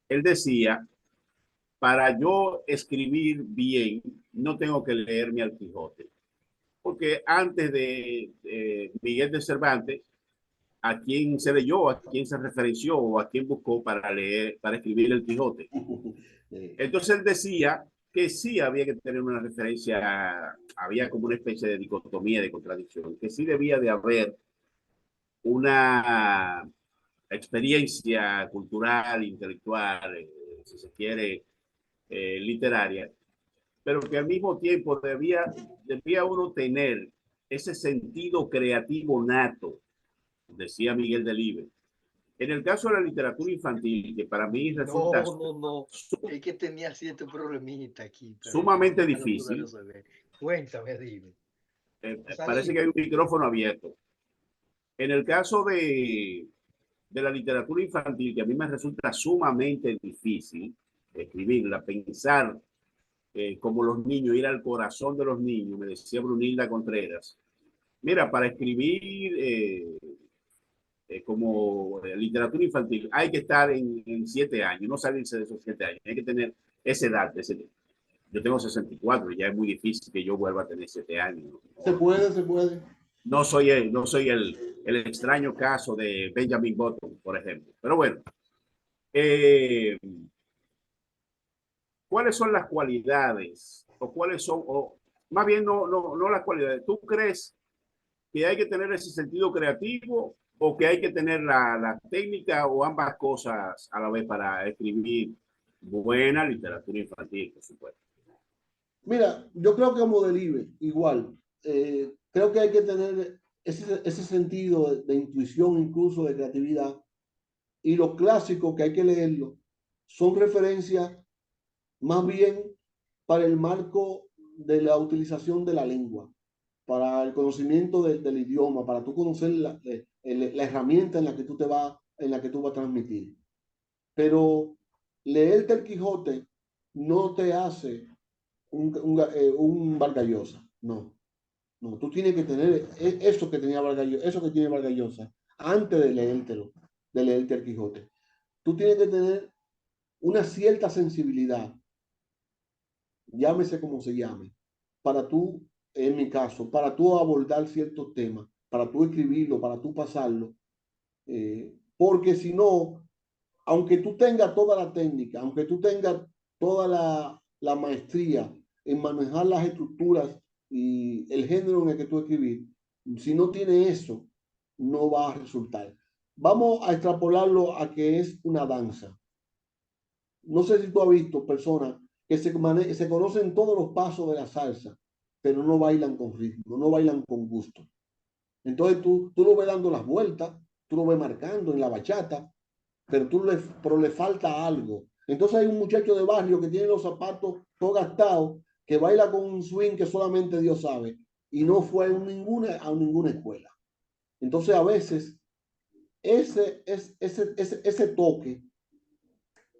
Él decía, para yo escribir bien, no tengo que leerme al Quijote. Porque antes de Miguel de Cervantes, ¿a quién se leyó, a quién se referenció o a quién buscó para leer, para escribir el Quijote? Entonces él decía que sí había que tener una referencia, había como una especie de dicotomía, de contradicción, que sí debía de haber una experiencia cultural, intelectual, si se quiere, literaria, pero que al mismo tiempo debía uno tener ese sentido creativo nato, decía Miguel Delibes. En el caso de la literatura infantil, que para mí resulta No. Es que tenía cierto problemita aquí. Sumamente difícil. Cuéntame, dime. Parece que hay un micrófono abierto. En el caso de la literatura infantil, que a mí me resulta sumamente difícil escribirla, pensar como los niños, ir al corazón de los niños, me decía Brunilda Contreras, Mira, para escribir como literatura infantil hay que estar en 7 años, no salirse de esos 7 años, hay que tener esa edad. Yo tengo 64 y ya es muy difícil que yo vuelva a tener 7 años. Se puede, se puede. No soy el extraño caso de Benjamin Button, por ejemplo. Pero bueno, eh, ¿cuáles son las cualidades? O cuáles son, o más bien no las cualidades. ¿Tú crees que hay que tener ese sentido creativo o que hay que tener la técnica o ambas cosas a la vez para escribir buena literatura infantil, por supuesto? Mira, yo creo que como Delibes, igual, creo que hay que tener ese sentido de intuición, incluso de creatividad, y los clásicos que hay que leerlo son referencias más bien para el marco de la utilización de la lengua, para el conocimiento del idioma, para tú conocer la herramienta en la que tú en la que tú vas a transmitir. Pero leerte el Quijote no te hace un Vargas Llosa, no. No, tú tienes que tener eso que tenía Vargas Llosa, eso que tiene Vargas Llosa antes de leértelo, de leerte el Quijote. Tú tienes que tener una cierta sensibilidad, llámese como se llame, para tú, en mi caso, para tú abordar ciertos temas, para tú escribirlo, para tú pasarlo, porque si no, aunque tú tengas toda la técnica, aunque tú tengas toda la maestría en manejar las estructuras y el género en el que tú escribís, si no tiene eso, no va a resultar. Vamos a extrapolarlo a que es una danza. No sé si tú has visto personas que se conocen todos los pasos de la salsa, pero no bailan con ritmo, no bailan con gusto. Entonces tú lo ves dando las vueltas, tú lo ves marcando en la bachata, pero le falta algo. Entonces hay un muchacho de barrio que tiene los zapatos todo gastados, que baila con un swing que solamente Dios sabe, y no fue a ninguna escuela. Entonces a veces ese toque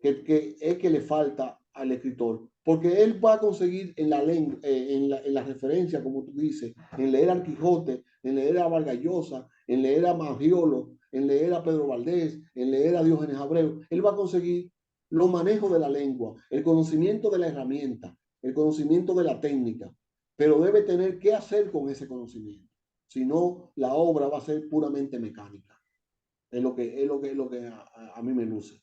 que es que le falta al escritor, porque él va a conseguir en la lengua, en la referencia, como tú dices, en leer al Quijote, en leer a Vargas Llosa, en leer a Magiolo, en leer a Pedro Valdés, en leer a Diógenes Abreu, él va a conseguir los manejos de la lengua, el conocimiento de la herramienta, el conocimiento de la técnica, pero debe tener qué hacer con ese conocimiento. Si no, la obra va a ser puramente mecánica. Es lo que a mí me luce.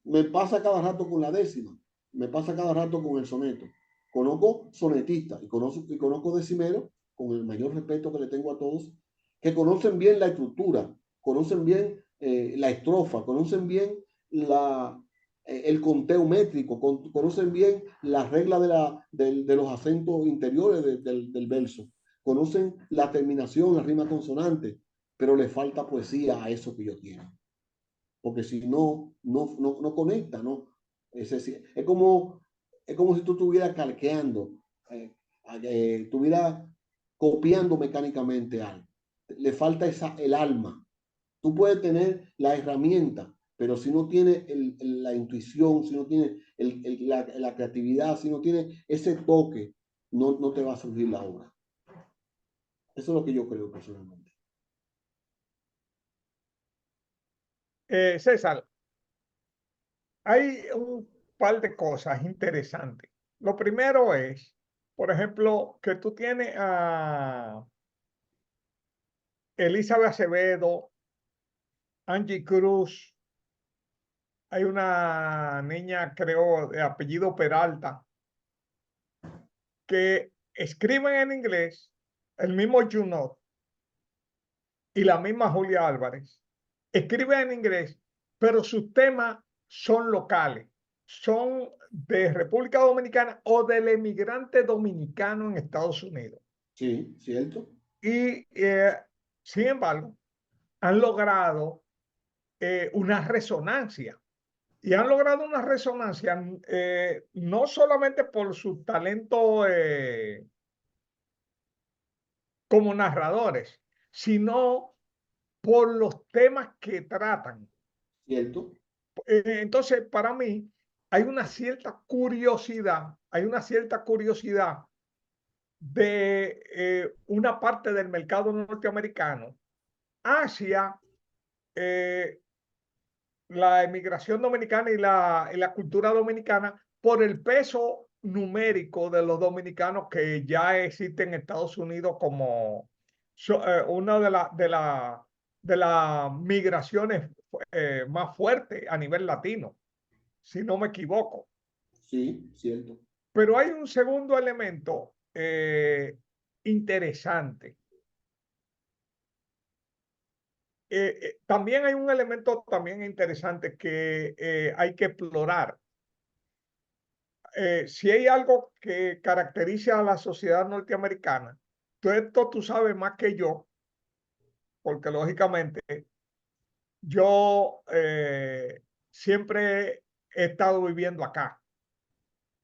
Me pasa cada rato con la décima, me pasa cada rato con el soneto. Conozco sonetistas y conozco decimeros, con el mayor respeto que le tengo a todos, que conocen bien la estructura, conocen bien la estrofa, conocen bien el conteo métrico, conocen bien las reglas de los acentos interiores del verso, conocen la terminación, la rima consonante, pero le falta poesía a eso que yo quiero. Porque si no conecta, ¿no? Es como si tú estuvieras calqueando, estuvieras copiando mecánicamente algo. Le falta el alma. Tú puedes tener la herramienta, pero si no tienes la intuición, si no tienes la creatividad, si no tienes ese toque, no te va a surgir la obra. Eso es lo que yo creo personalmente. César, hay un par de cosas interesantes. Lo primero es, por ejemplo, que tú tienes a Elizabeth Acevedo, Angie Cruz, hay una niña, creo, de apellido Peralta, que escriben en inglés, el mismo Junot y la misma Julia Álvarez, escriben en inglés, pero sus temas son locales, son de República Dominicana o del emigrante dominicano en Estados Unidos. Sí, cierto. Y sin embargo, han logrado una resonancia. Y han logrado una resonancia no solamente por su talento como narradores, sino por los temas que tratan. Cierto. Entonces, para mí, hay una cierta curiosidad de una parte del mercado norteamericano hacia la emigración dominicana y la cultura dominicana por el peso numérico de los dominicanos que ya existen en Estados Unidos como una de las migraciones más fuertes a nivel latino, si no me equivoco. Sí, cierto. Pero hay un segundo elemento interesante. También hay un elemento también interesante que hay que explorar. Si hay algo que caracteriza a la sociedad norteamericana, esto tú sabes más que yo, porque lógicamente yo siempre he estado viviendo acá.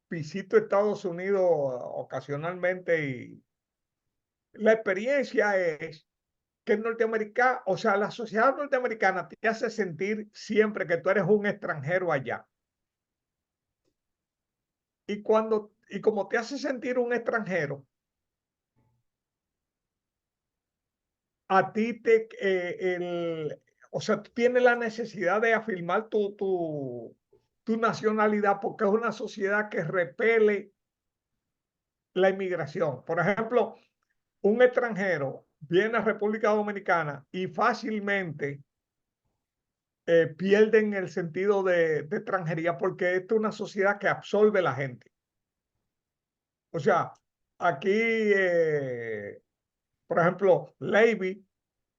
Visito Estados Unidos ocasionalmente y la experiencia es que el norteamericano, o sea, la sociedad norteamericana te hace sentir siempre que tú eres un extranjero allá. Y como te hace sentir un extranjero, a ti o sea, tú tienes la necesidad de afirmar tu nacionalidad porque es una sociedad que repele la inmigración. Por ejemplo, un extranjero viene a República Dominicana y fácilmente pierden el sentido de extranjería porque esto es una sociedad que absorbe la gente. O sea, aquí, por ejemplo, Levy,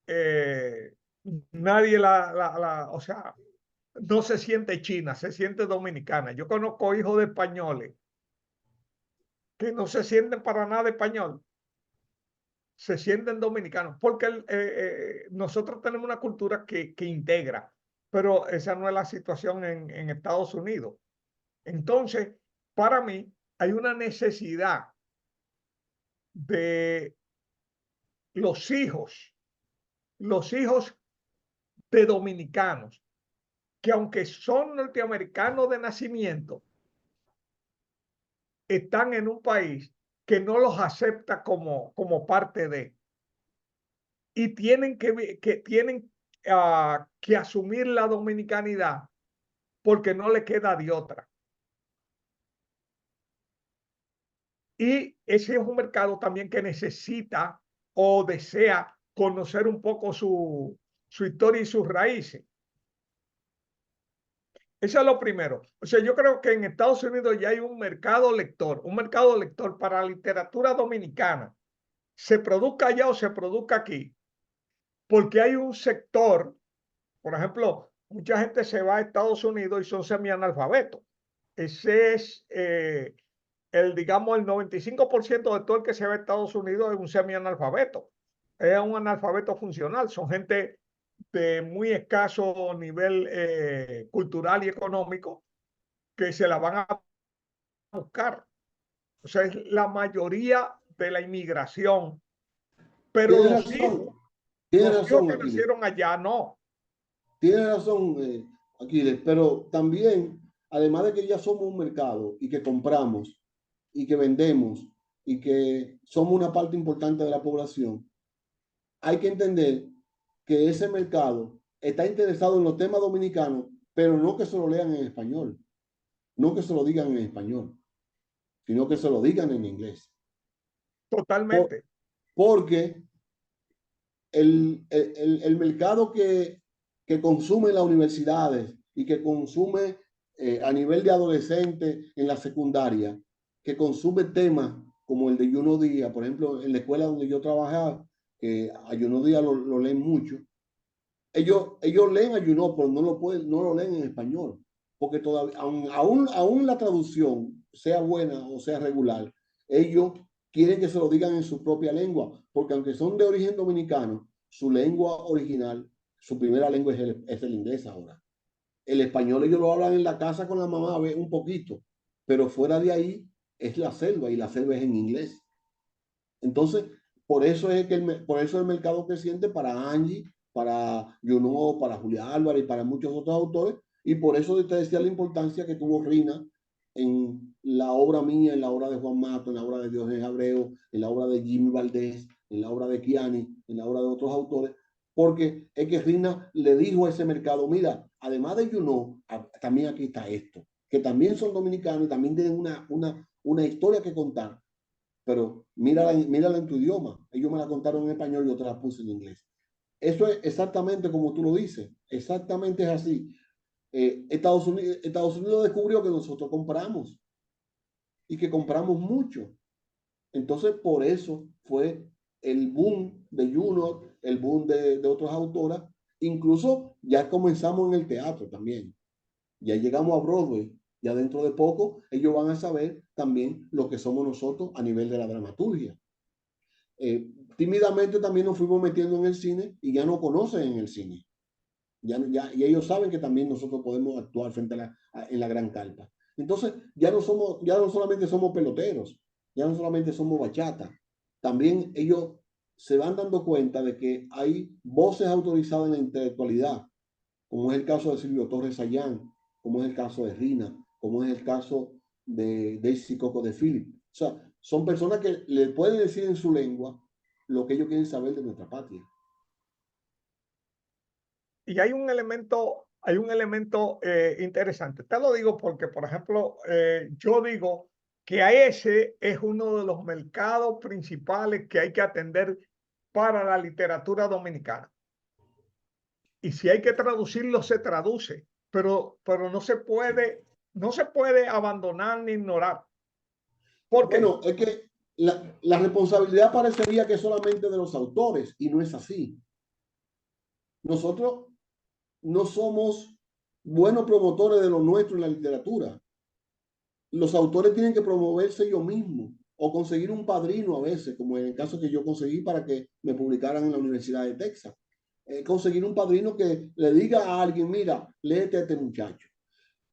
eh, nadie o sea, no se siente china, se siente dominicana. Yo conozco hijos de españoles que no se sienten para nada español, se sienten dominicanos, porque nosotros tenemos una cultura que integra, pero esa no es la situación en Estados Unidos. Entonces, para mí, hay una necesidad de los hijos de dominicanos, que aunque son norteamericanos de nacimiento, están en un país que no los acepta como parte de, y tienen que asumir la dominicanidad porque no le queda de otra. Y ese es un mercado también que necesita o desea conocer un poco su historia y sus raíces. Eso es lo primero. O sea, yo creo que en Estados Unidos ya hay un mercado lector para la literatura dominicana, se produzca allá o se produzca aquí, porque hay un sector, por ejemplo, mucha gente se va a Estados Unidos y son semianalfabetos. Ese es digamos, el 95% de todo el que se va a Estados Unidos es un semianalfabeto. Es un analfabeto funcional. Son gente de muy escaso nivel cultural y económico que se la van a buscar. O sea, es la mayoría de la inmigración. Pero Tienes los razón, hijos, tienes los hijos razón, que Aquiles. nacieron allá, no. Tienes razón, Aquiles, pero también, además de que ya somos un mercado y que compramos y que vendemos y que somos una parte importante de la población, hay que entender que ese mercado está interesado en los temas dominicanos, pero no que se lo lean en español, no que se lo digan en español, sino que se lo digan en inglés. Totalmente. Porque el mercado que consume las universidades y que consume a nivel de adolescente en la secundaria, que consume temas como el de Juno Díaz, por ejemplo, en la escuela donde yo trabajaba, que a Juno Díaz lo leen mucho. Ellos leen a Juno, pero no lo leen en español, porque todavía, aún la traducción, sea buena o sea regular, ellos quieren que se lo digan en su propia lengua, porque aunque son de origen dominicano, su lengua original, su primera lengua es el inglés ahora. El español ellos lo hablan en la casa con la mamá un poquito, pero fuera de ahí es la selva y la selva es en inglés. Entonces, por eso el mercado creciente para Angie, para Juno, para Julia Álvarez y para muchos otros autores, y por eso te decía la importancia que tuvo Rina en la obra mía, en la obra de Juan Mato, en la obra de Diógenes Abreu, en la obra de Jimmy Valdés, en la obra de Kiani, en la obra de otros autores, porque es que Rina le dijo a ese mercado, mira, además de You Know, también aquí está esto, que también son dominicanos y también tienen una historia que contar, pero mírala en tu idioma. Ellos me la contaron en español y yo te la puse en inglés. Eso es exactamente como tú lo dices, exactamente es así. Estados Unidos descubrió que nosotros compramos y que compramos mucho. Entonces, por eso fue el boom de Juno, el boom de otras autoras. Incluso ya comenzamos en el teatro también. Ya llegamos a Broadway. Ya dentro de poco ellos van a saber también lo que somos nosotros a nivel de la dramaturgia. Tímidamente también nos fuimos metiendo en el cine y ya nos conocen en el cine. Y ellos saben que también nosotros podemos actuar frente en la gran carpa. Entonces, ya no solamente somos peloteros, ya no solamente somos bachata, también ellos se van dando cuenta de que hay voces autorizadas en la intelectualidad, como es el caso de Silvio Torres Sayán, como es el caso de Rina, como es el caso de Daisy Coco de Philip. O sea, son personas que le pueden decir en su lengua lo que ellos quieren saber de nuestra patria. Y hay un elemento interesante. Te lo digo porque, por ejemplo, yo digo que a ese es uno de los mercados principales que hay que atender para la literatura dominicana. Y si hay que traducirlo, se traduce, pero no se puede abandonar ni ignorar. ¿Por qué? Bueno, es que la responsabilidad parecería que es solamente de los autores y no es así. Nosotros no somos buenos promotores de lo nuestro en la literatura. Los autores tienen que promoverse ellos mismos o conseguir un padrino a veces, como en el caso que yo conseguí para que me publicaran en la Universidad de Texas. Conseguir un padrino que le diga a alguien, mira, léete a este muchacho.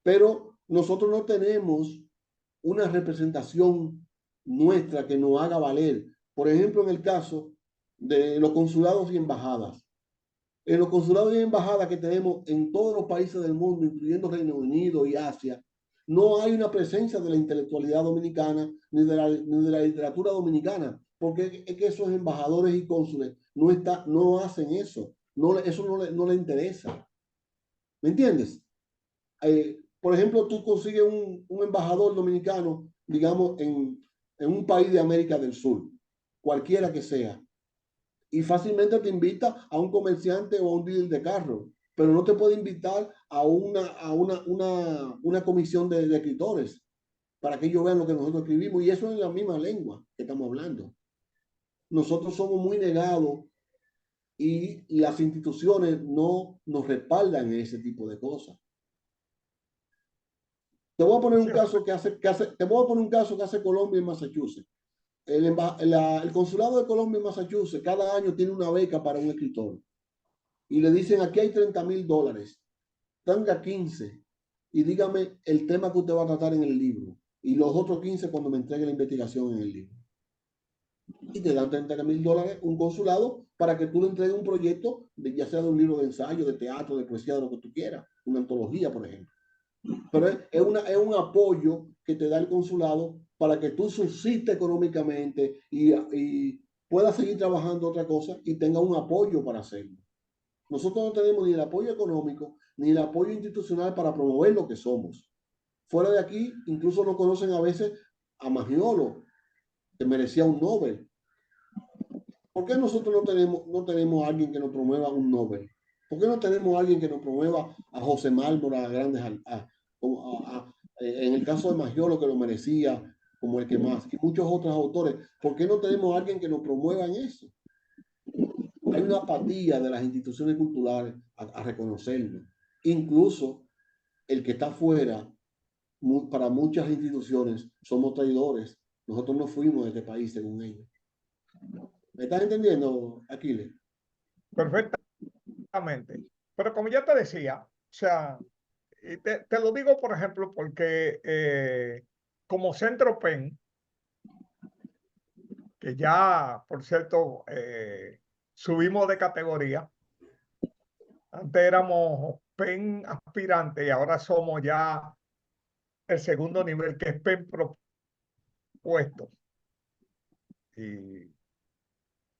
Pero nosotros no tenemos una representación nuestra que nos haga valer. Por ejemplo, en el caso de los consulados y embajadas. En los consulados y embajadas que tenemos en todos los países del mundo, incluyendo Reino Unido y Asia, no hay una presencia de la intelectualidad dominicana ni de la literatura dominicana, porque es que esos embajadores y cónsules no hacen eso, eso no le interesa. ¿Me entiendes? Por ejemplo, tú consigues un embajador dominicano, digamos, en un país de América del Sur, cualquiera que sea, y fácilmente te invita a un comerciante o a un dealer de carro, pero no te puede invitar a una comisión de escritores para que ellos vean lo que nosotros escribimos, y eso es en la misma lengua que estamos hablando. Nosotros somos muy negados y las instituciones no nos respaldan en ese tipo de cosas. Te voy a poner un caso te voy a poner un caso que hace Colombia y Massachusetts. El consulado de Colombia y Massachusetts cada año tiene una beca para un escritor. Y le dicen, aquí hay $30,000, tenga 15 y dígame el tema que usted va a tratar en el libro. Y los otros 15 cuando me entregue la investigación en el libro. Y te dan $30,000 un consulado para que tú le entregues un proyecto, ya sea de un libro de ensayo, de teatro, de poesía, de lo que tú quieras. Una antología, por ejemplo. Pero es un apoyo que te da el consulado para que tú subsistes económicamente y puedas seguir trabajando otra cosa y tenga un apoyo para hacerlo. Nosotros no tenemos ni el apoyo económico ni el apoyo institucional para promover lo que somos. Fuera de aquí, incluso no conocen a veces a Magiolo, que merecía un Nobel. ¿Por qué nosotros no tenemos a alguien que nos promueva un Nobel? ¿Por qué no tenemos a alguien que nos promueva a José Mármol, a grandes, en el caso de Magiolo, que lo merecía como el que más, y muchos otros autores? ¿Por qué no tenemos a alguien que nos promueva en eso? Hay una apatía de las instituciones culturales a reconocerlo. Incluso el que está fuera, para muchas instituciones, somos traidores. Nosotros no fuimos de este país, según ellos. ¿Me estás entendiendo, Aquiles? Perfectamente. Pero como ya te decía, o sea, y te lo digo, por ejemplo, porque como Centro PEN, que ya, por cierto, subimos de categoría. Antes éramos PEN aspirante y ahora somos ya el segundo nivel, que es PEN propuesto. Y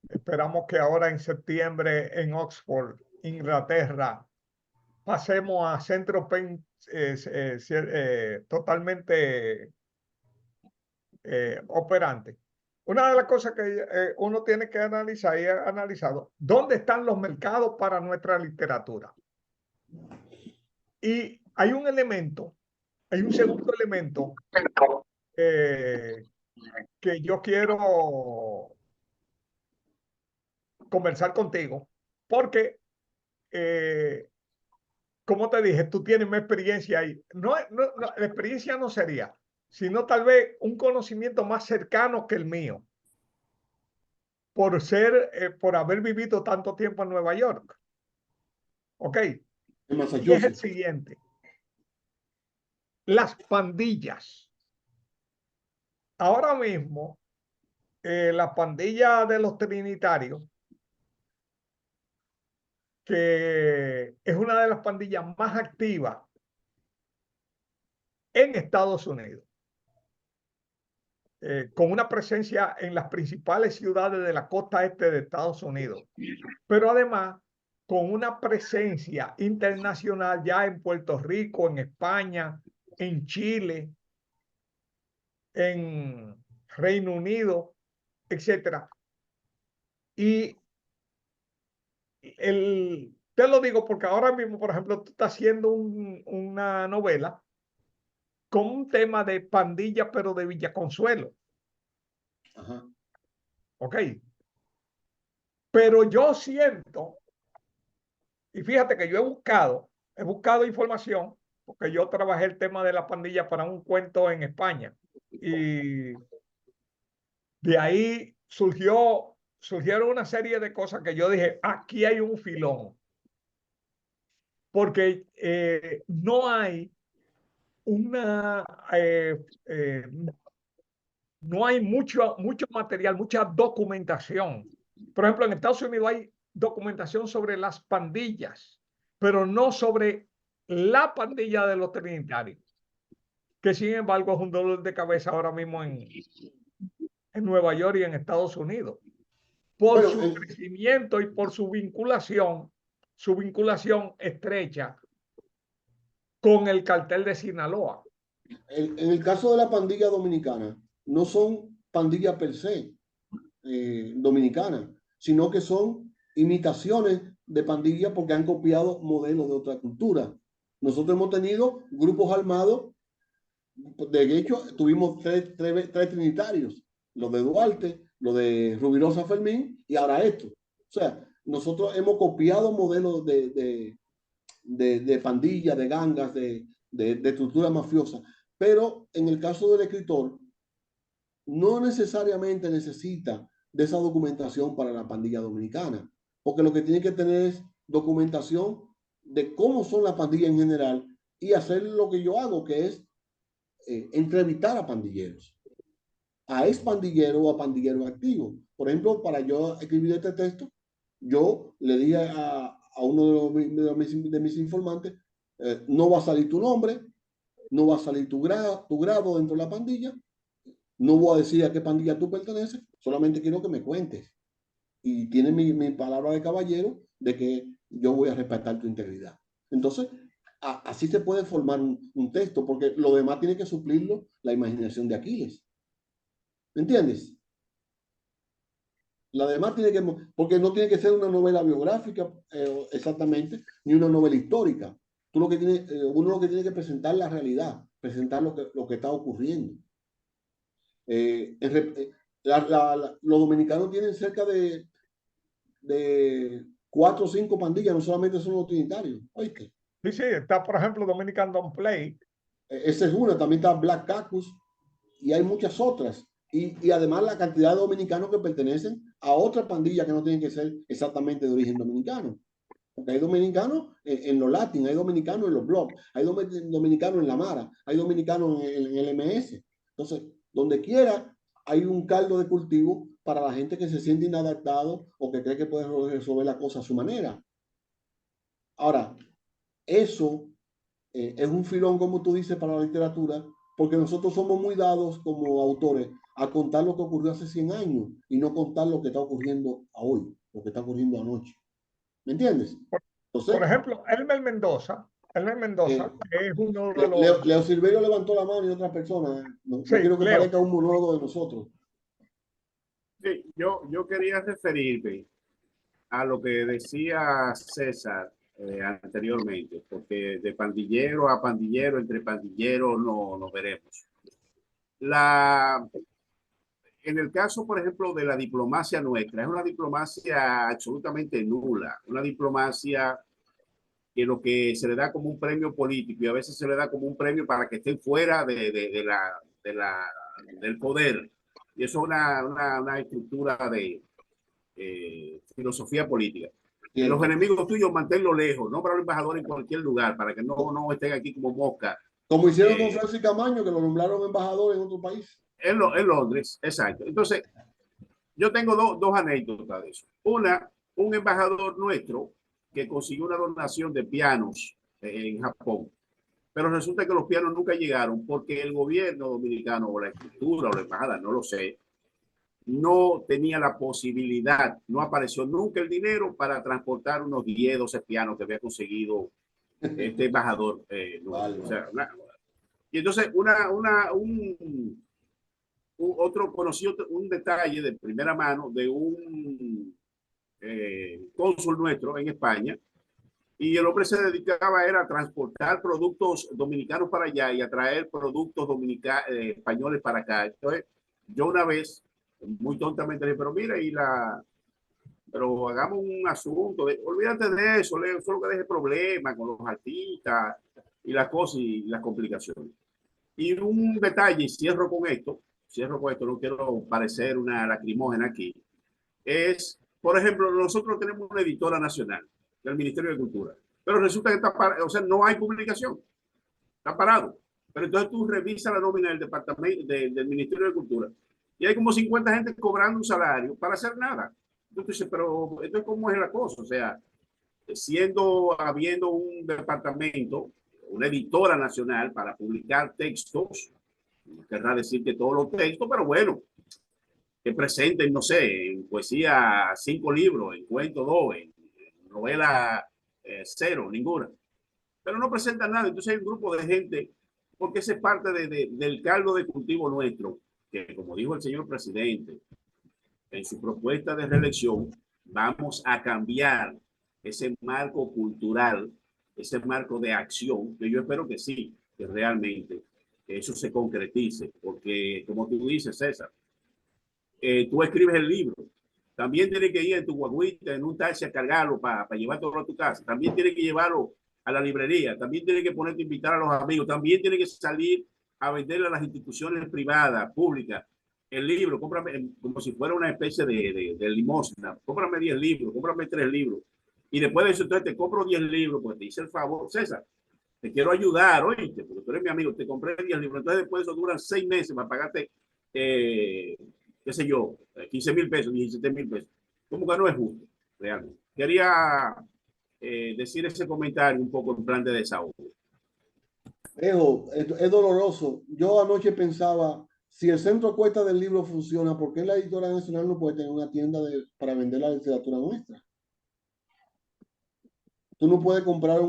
esperamos que ahora en septiembre en Oxford, Inglaterra, pasemos a centro PEN totalmente operante. Una de las cosas que uno tiene que analizar y ha analizado, ¿dónde están los mercados para nuestra literatura? Y hay un elemento, hay un segundo elemento que yo quiero conversar contigo, porque, como te dije, tú tienes más experiencia ahí. La experiencia no sería, sino tal vez un conocimiento más cercano que el mío, por haber vivido tanto tiempo en Nueva York. ¿Ok? En Y es el Massachusetts. siguiente. Las pandillas. Ahora mismo, la pandilla de los trinitarios, que es una de las pandillas más activas en Estados Unidos, con una presencia en las principales ciudades de la costa este de Estados Unidos, pero además con una presencia internacional ya en Puerto Rico, en España, en Chile, en Reino Unido, etcétera. Y te lo digo porque ahora mismo, por ejemplo, tú estás haciendo una novela con un tema de pandilla, pero de Villaconsuelo. Ajá. ¿Ok? Pero yo siento, y fíjate que yo he buscado información, porque yo trabajé el tema de la pandilla para un cuento en España. Y de ahí surgieron una serie de cosas que yo dije, aquí hay un filón, porque no hay una, no hay mucho material, mucha documentación. Por ejemplo, en Estados Unidos hay documentación sobre las pandillas, pero no sobre la pandilla de los trinitarios, que sin embargo es un dolor de cabeza ahora mismo en Nueva York y en Estados Unidos, por Bueno, su crecimiento y por su vinculación estrecha con el cartel de Sinaloa. en el caso de la pandilla dominicana, no son pandillas per se dominicanas, sino que son imitaciones de pandillas porque han copiado modelos de otra cultura. Nosotros hemos tenido grupos armados, de hecho, tuvimos tres trinitarios, los de Duarte, los de Rubirosa Fermín y ahora esto. O sea, nosotros hemos copiado modelos de pandillas, de gangas, de estructura mafiosa. Pero en el caso del escritor, no necesariamente necesita de esa documentación para la pandilla dominicana, porque lo que tiene que tener es documentación de cómo son las pandillas en general y hacer lo que yo hago, que es entrevistar a pandilleros, a ex pandilleros o a pandilleros activos. Por ejemplo, para yo escribir este texto, yo le dije a uno de mis informantes, no va a salir tu nombre, no va a salir tu grado dentro de la pandilla, no voy a decir a qué pandilla tú perteneces, solamente quiero que me cuentes. Y tiene mi palabra de caballero de que yo voy a respetar tu integridad. Entonces, así se puede formar un texto, porque lo demás tiene que suplirlo la imaginación de Aquiles. ¿Me entiendes? La demás tiene que, porque no tiene que ser una novela biográfica exactamente, ni una novela histórica. Tú lo que tiene, uno lo que tiene que presentar la realidad, presentar lo que está ocurriendo. Los dominicanos tienen cerca de 4 o 5 pandillas, no solamente son los trinitarios. ¿Oíste? Sí, sí, está por ejemplo Dominican Don't Play. Esa es una, también está Black Cactus y hay muchas otras. Y además la cantidad de dominicanos que pertenecen a otra pandilla que no tienen que ser exactamente de origen dominicano. Porque hay dominicanos en los Latin, hay dominicanos en los blogs, hay dominicanos en la Mara, hay dominicanos en el MS. Entonces, donde quiera hay un caldo de cultivo para la gente que se siente inadaptado o que cree que puede resolver la cosa a su manera. Ahora, eso es un filón, como tú dices, para la literatura, porque nosotros somos muy dados como autores a contar lo que ocurrió hace 100 años y no contar lo que está ocurriendo hoy, lo que está ocurriendo anoche. ¿Me entiendes? Por Entonces, ejemplo, Elmer Mendoza, que es uno de Leo Silverio levantó la mano y otras personas. No, Sí, no quiero que Leo. parezca un monólogo de nosotros. Sí, yo quería referirme a lo que decía César anteriormente, porque de pandillero a pandillero, entre pandilleros no nos veremos. En el caso, por ejemplo, de la diplomacia nuestra, es una diplomacia absolutamente nula, una diplomacia que lo que se le da como un premio político y a veces se le da como un premio para que estén fuera del poder. Y eso es una estructura de filosofía política. Los enemigos tuyos, manténlos lejos, no para los embajadores en cualquier lugar, para que no estén aquí como mosca. Como hicieron con Francis Camaño, que lo nombraron embajador en otro país. En Londres, exacto. Entonces, yo tengo dos anécdotas de eso. Una, un embajador nuestro que consiguió una donación de pianos en Japón, pero resulta que los pianos nunca llegaron porque el gobierno dominicano o la estructura o la embajada, no lo sé, no tenía la posibilidad, no apareció nunca el dinero para transportar unos 10, 12 pianos que había conseguido este embajador. Vale. O sea, y entonces otro conoció un detalle de primera mano de un cónsul nuestro en España, y el hombre se dedicaba era a transportar productos dominicanos para allá y a traer productos españoles para acá. Entonces, yo una vez, muy tontamente, le dije, pero mira, pero hagamos un asunto, olvídate de eso, Leo, solo que deje problemas con los artistas y las cosas y las complicaciones. Y un detalle, cierro con esto, no quiero parecer una lacrimógena aquí, es, por ejemplo, nosotros tenemos una editora nacional del Ministerio de Cultura, pero resulta que está parado, o sea, no hay publicación, está parado. Pero entonces tú revisas la nómina del departamento del Ministerio de Cultura y hay como 50 gente cobrando un salario para hacer nada. Entonces dices, pero esto es como es la cosa, o sea, habiendo un departamento, una editora nacional para publicar textos, no querrá decir que todos los textos, pero bueno, que presenten, no sé, en poesía 5 libros, en cuento 2, en novela 0, ninguna. Pero no presentan nada. Entonces hay un grupo de gente, porque ese es parte del caldo de cultivo nuestro, que como dijo el señor presidente, en su propuesta de reelección, vamos a cambiar ese marco cultural, ese marco de acción, que yo espero que sí, que realmente eso se concretice, porque como tú dices, César, tú escribes el libro, también tienes que ir en tu guaguita, en un taxi a cargarlo para llevártelo a tu casa, también tienes que llevarlo a la librería, también tienes que ponerte a invitar a los amigos, también tienes que salir a venderle a las instituciones privadas, públicas, el libro, cómprame como si fuera una especie de limosna, cómprame 10 libros, cómprame 3 libros, y después de eso entonces te compro 10 libros, pues te hice el favor, César, te quiero ayudar, oíste, porque tú eres mi amigo, te compré 10 libros, entonces después de eso duran 6 meses para pagarte qué sé yo, 15,000 pesos, 17,000 pesos. Como que no es justo, realmente. Quería decir ese comentario un poco en plan de desahogo. Es doloroso. Yo anoche pensaba, si el Centro Cuesta del Libro funciona, ¿por qué la editora nacional no puede tener una tienda para vender la literatura nuestra? Tú no puedes comprar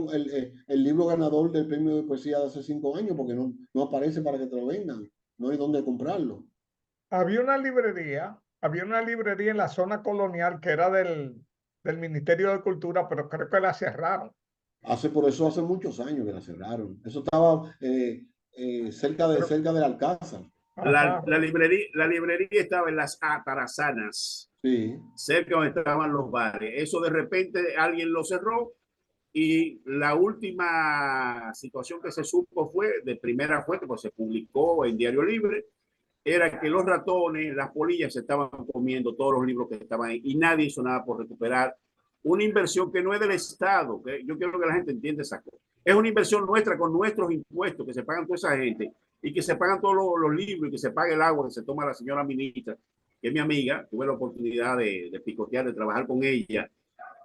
el libro ganador del premio de poesía de hace 5 años porque no aparece para que te lo vendan. No hay dónde comprarlo. Había una librería en la zona colonial que era del Ministerio de Cultura, pero creo que la cerraron. Por eso hace muchos años que la cerraron. Eso estaba cerca del Alcázar. La librería estaba en las Atarazanas, Sí. cerca donde estaban los bares. Eso de repente alguien lo cerró y la última situación que se supo fue, de primera fuente, pues se publicó en Diario Libre, era que los ratones, las polillas se estaban comiendo todos los libros que estaban ahí y nadie hizo nada por recuperar una inversión que no es del Estado, que yo quiero que la gente entienda esa cosa. Es una inversión nuestra con nuestros impuestos que se pagan toda esa gente y que se pagan todos los libros y que se paga el agua que se toma la señora ministra, que es mi amiga. Tuve la oportunidad de picotear, de trabajar con ella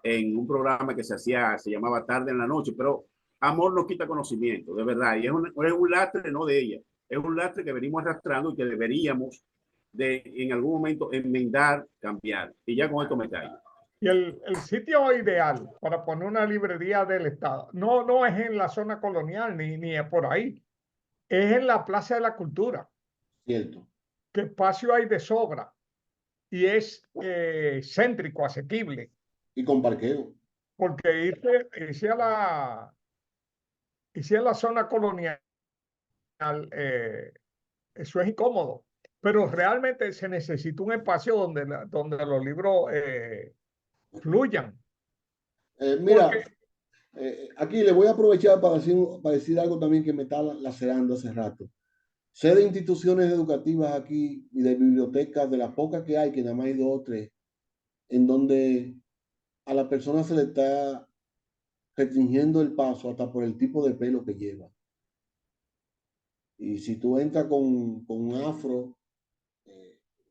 en un programa que se llamaba Tarde en la Noche, pero amor no quita conocimiento, de verdad, y es un lastre no de ella, Es un lastre que venimos arrastrando y que deberíamos de en algún momento enmendar, cambiar. Y ya con esto me callo. Y el sitio ideal para poner una librería del Estado no es en la zona colonial ni es por ahí, es en la Plaza de la Cultura, Cierto. que espacio hay de sobra y es céntrico, asequible, Y con parqueo. porque irse a la zona colonial, eso es incómodo, pero realmente se necesita un espacio donde los libros fluyan, Mira, porque aquí le voy a aprovechar para decir algo también que me está lacerando hace rato. Sé de instituciones educativas aquí y de bibliotecas, de las pocas que hay, que nada más hay 2 o 3, en donde a la persona se le está restringiendo el paso hasta por el tipo de pelo que lleva. Y si tú entras con un afro,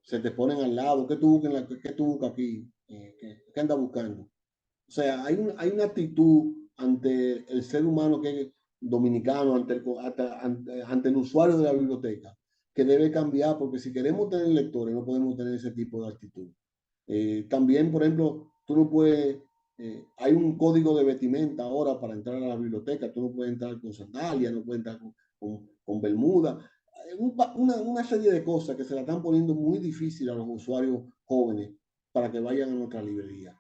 se te ponen al lado. ¿Qué tú buscas, qué tú buscas aquí? ¿Qué andas buscando? O sea, hay una actitud ante el ser humano que es dominicano, ante el usuario de la biblioteca, que debe cambiar, porque si queremos tener lectores, no podemos tener ese tipo de actitud. También, por ejemplo, tú no puedes, hay un código de vestimenta ahora para entrar a la biblioteca, tú no puedes entrar con sandalias, no puedes entrar con bermuda, una serie de cosas que se la están poniendo muy difícil a los usuarios jóvenes para que vayan a nuestra librería.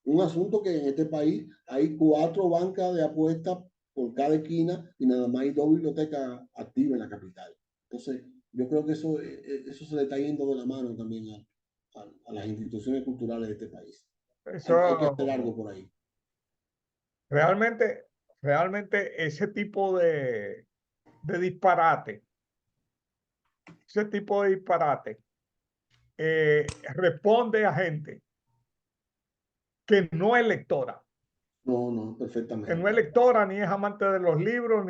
Un asunto que en este país hay 4 bancas de apuestas por cada esquina y nada más hay 2 bibliotecas activas en la capital. Entonces, yo creo que eso se le está yendo de la mano también a las instituciones culturales de este país. Hay que hacer algo eso por ahí. realmente ese tipo de disparate, responde a gente que no es lectora, No, que no es perfectamente. lectora ni es amante de los libros,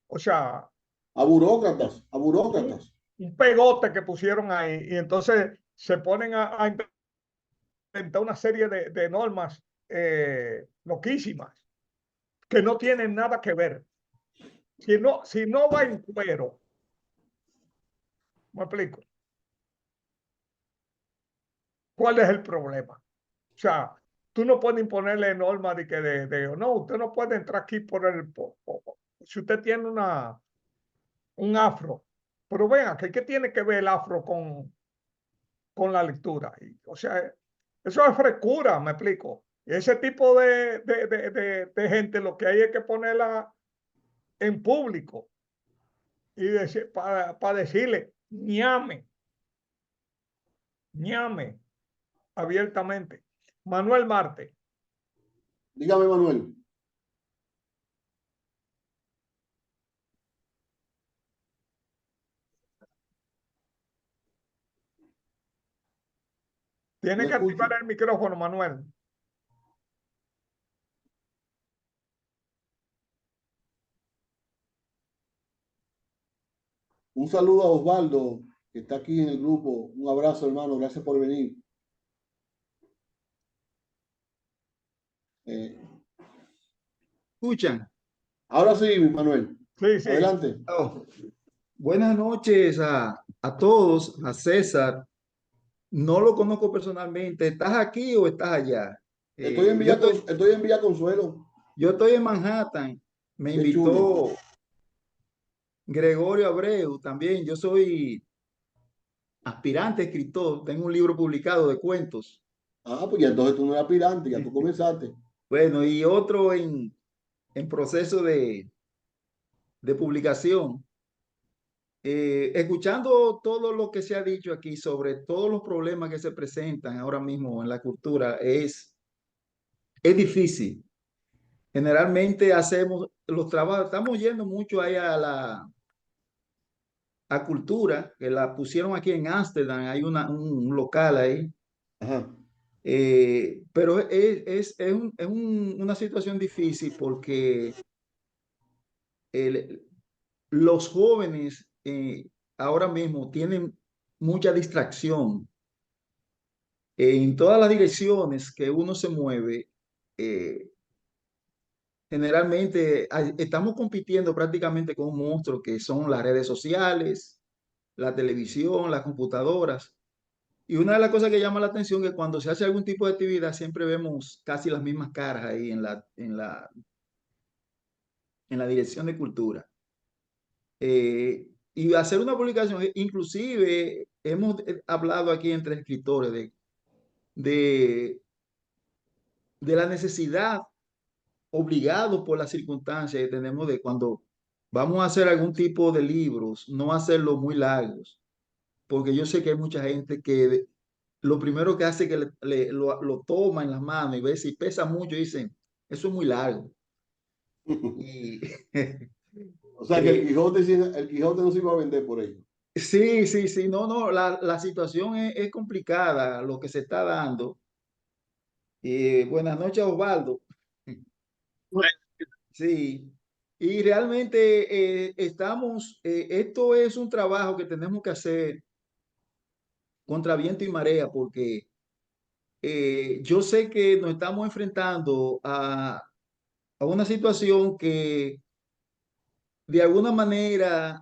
o sea, A burócratas, a burócratas. un pegote que pusieron ahí y entonces se ponen a inventar una serie de normas loquísimas que no tienen nada que ver. Si no va en cuero, me explico, ¿cuál es el problema? O sea, tú no puedes imponerle normas no, usted no puede entrar aquí si usted tiene un afro. Pero vean, ¿qué tiene que ver el afro con la lectura? O sea, eso es frescura, me explico. Ese tipo de gente lo que hay es que ponerla en público y para decirle, ñame abiertamente. Manuel Marte, Dígame, Manuel. No tiene que escucho. activar el micrófono, Manuel. Un saludo a Osvaldo, que está aquí en el grupo. Un abrazo, hermano. Gracias por venir. Eh, Escuchan. ahora sí, Manuel. Sí, sí. Adelante. Oh, buenas noches a todos, a César. No lo conozco personalmente. ¿Estás aquí o estás allá? Estoy en Yo Villa, estoy, estoy en Villa Consuelo. yo estoy en Manhattan. Me Qué chulo. invitó Gregorio Abreu también. Yo soy aspirante escritor. Tengo un libro publicado de cuentos. Ah, pues ya entonces tú no eres aspirante, ya tú comenzaste. Bueno, y otro en proceso de publicación. Escuchando todo lo que se ha dicho aquí sobre todos los problemas que se presentan ahora mismo en la cultura, es difícil. Generalmente hacemos los trabajos, estamos yendo mucho ahí a cultura, que la pusieron aquí en Ámsterdam, hay un local ahí. Ajá. Pero una situación difícil porque el, los jóvenes ahora mismo tienen mucha distracción en todas las direcciones que uno se mueve. generalmente estamos compitiendo prácticamente con un monstruo que son las redes sociales, la televisión, las computadoras. Y una de las cosas que llama la atención es que cuando se hace algún tipo de actividad siempre vemos casi las mismas caras ahí en la dirección de cultura. Y hacer una publicación, inclusive hemos hablado aquí entre escritores de, de la necesidad, obligado por las circunstancias que tenemos de cuando vamos a hacer algún tipo de libros, no hacerlos muy largos, porque yo sé que hay mucha gente que lo primero que hace es que lo toma en las manos y ve si pesa mucho y dicen, eso es muy largo. Y O sea que el Quijote no se iba a vender por ello. sí, sí, sí, no, la situación es complicada, lo que se está dando. Buenas noches, Osvaldo. Sí, y realmente esto es un trabajo que tenemos que hacer contra viento y marea, porque yo sé que nos estamos enfrentando a una situación que de alguna manera